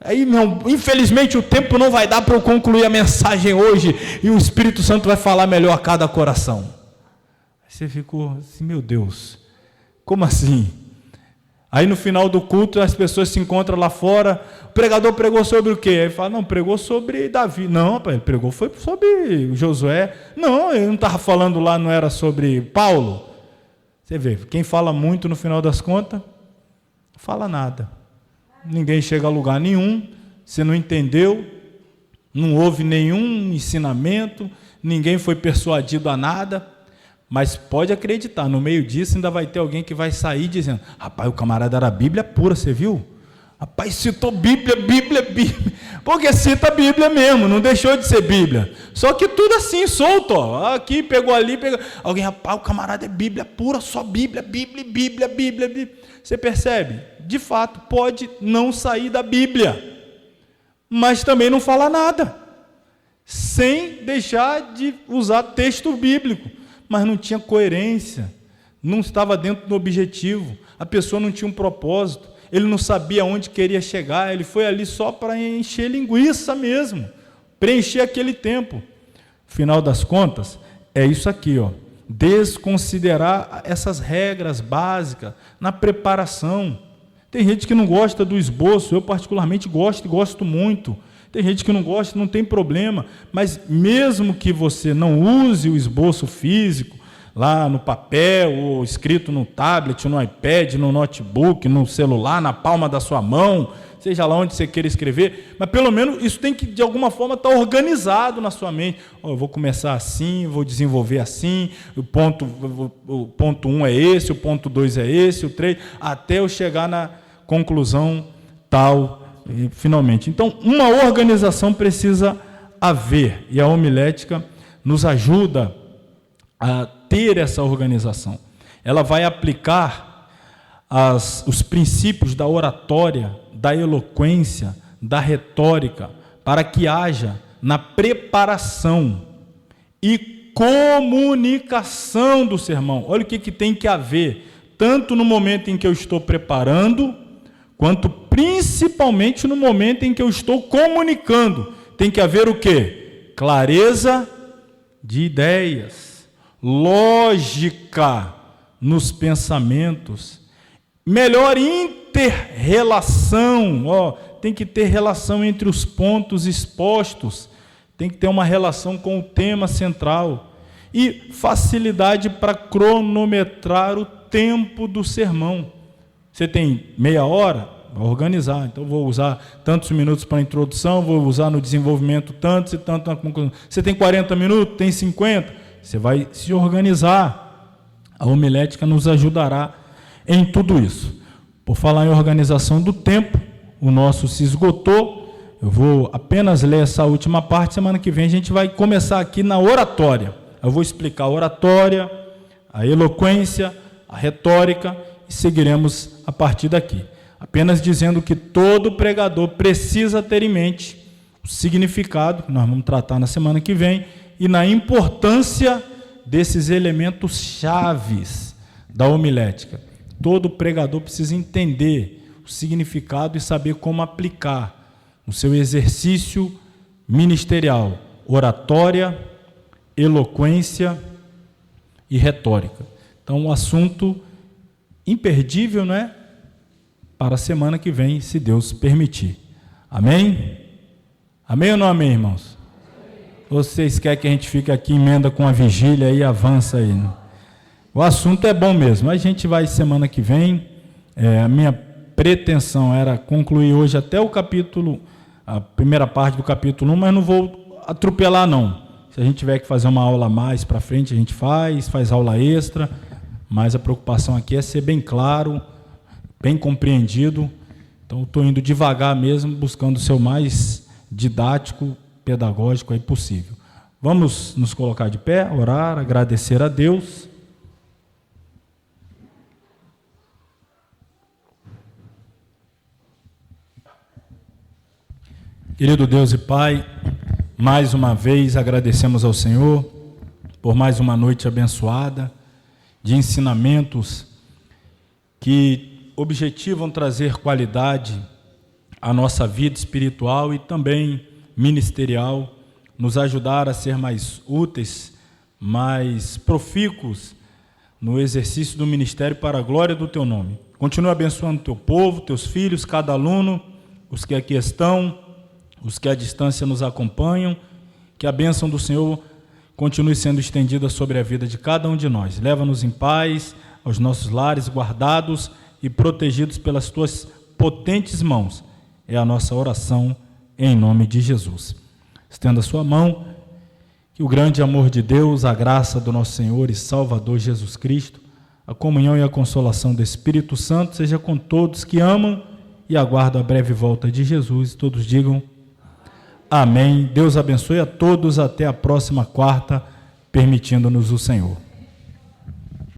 Aí, infelizmente o tempo não vai dar para eu concluir a mensagem hoje, e o Espírito Santo vai falar melhor a cada coração. Aí você ficou assim, meu Deus, como assim? Aí no final do culto as pessoas se encontram lá fora, o pregador pregou sobre o quê? Aí fala, não, pregou sobre Davi. Não, rapaz, ele pregou foi sobre Josué. Não, ele não estava falando lá, não era sobre Paulo. Você vê, quem fala muito no final das contas, não fala nada. Ninguém chega a lugar nenhum, você não entendeu, não houve nenhum ensinamento, ninguém foi persuadido a nada, mas pode acreditar, no meio disso ainda vai ter alguém que vai sair dizendo, rapaz, o camarada era Bíblia pura, você viu? Rapaz, citou Bíblia, porque cita a Bíblia mesmo, não deixou de ser Bíblia, só que tudo assim, solto, aqui, pegou ali, pegou, alguém, rapaz, o camarada é Bíblia pura, só Bíblia. Você percebe? De fato, pode não sair da Bíblia, mas também não falar nada, sem deixar de usar texto bíblico, mas não tinha coerência, não estava dentro do objetivo, a pessoa não tinha um propósito, ele não sabia onde queria chegar, ele foi ali só para encher linguiça mesmo, preencher aquele tempo. Final das contas, é isso aqui, desconsiderar essas regras básicas na preparação. Tem gente que não gosta do esboço, eu particularmente gosto e gosto muito. Tem gente que não gosta, não tem problema, mas mesmo que você não use o esboço físico, lá no papel, ou escrito no tablet, no iPad, no notebook, no celular, na palma da sua mão, seja lá onde você queira escrever, mas pelo menos isso tem que, de alguma forma, estar organizado na sua mente. Eu vou começar assim, vou desenvolver assim, o ponto 1 é esse, o ponto 2 é esse, o 3, até eu chegar na conclusão tal, e, finalmente. Então, uma organização precisa haver, e a homilética nos ajuda a ter essa organização. Ela vai aplicar os princípios da oratória, da eloquência, da retórica, para que haja na preparação e comunicação do sermão. Olha o que tem que haver, tanto no momento em que eu estou preparando, quanto principalmente no momento em que eu estou comunicando. Tem que haver o quê? Clareza de ideias, lógica nos pensamentos, melhor inter-relação, tem que ter relação entre os pontos expostos, tem que ter uma relação com o tema central, e facilidade para cronometrar o tempo do sermão. Você tem meia hora? Vai organizar, então vou usar tantos minutos para a introdução, vou usar no desenvolvimento tantos e tanto na conclusão. Você tem 40 minutos, tem 50, você vai se organizar. A homilética nos ajudará em tudo isso. Por falar em organização do tempo, o nosso se esgotou, eu vou apenas ler essa última parte, semana que vem a gente vai começar aqui na oratória. Eu vou explicar a oratória, a eloquência, a retórica, e seguiremos a partir daqui. Apenas dizendo que todo pregador precisa ter em mente o significado, que nós vamos tratar na semana que vem, e na importância desses elementos chaves da homilética. Todo pregador precisa entender o significado e saber como aplicar no seu exercício ministerial, oratória, eloquência e retórica. Então, um assunto imperdível, não é? Para a semana que vem, se Deus permitir. Amém? Amém ou não amém, irmãos? Vocês querem que a gente fique aqui, emenda com a vigília e avança aí, né? O assunto é bom mesmo. A gente vai semana que vem. A minha pretensão era concluir hoje até o capítulo, a primeira parte do capítulo 1, mas não vou atropelar, não. Se a gente tiver que fazer uma aula mais para frente, a gente faz aula extra, mas a preocupação aqui é ser bem claro, bem compreendido. Então, estou indo devagar mesmo, buscando ser o mais didático, pedagógico aí possível. Vamos nos colocar de pé, orar, agradecer a Deus. Querido Deus e Pai, mais uma vez agradecemos ao Senhor por mais uma noite abençoada, de ensinamentos que objetivam trazer qualidade à nossa vida espiritual e também ministerial, nos ajudar a ser mais úteis, mais profícuos no exercício do ministério para a glória do Teu nome. Continua abençoando Teu povo, Teus filhos, cada aluno, os que aqui estão, os que à distância nos acompanham, que a bênção do Senhor continue sendo estendida sobre a vida de cada um de nós. Leva-nos em paz aos nossos lares, guardados e protegidos pelas Tuas potentes mãos. É a nossa oração em nome de Jesus. Estenda a sua mão, que o grande amor de Deus, a graça do nosso Senhor e Salvador Jesus Cristo, a comunhão e a consolação do Espírito Santo seja com todos que amam e aguardam a breve volta de Jesus. Todos digam amém. Deus abençoe a todos. Até a próxima quarta, permitindo-nos o Senhor.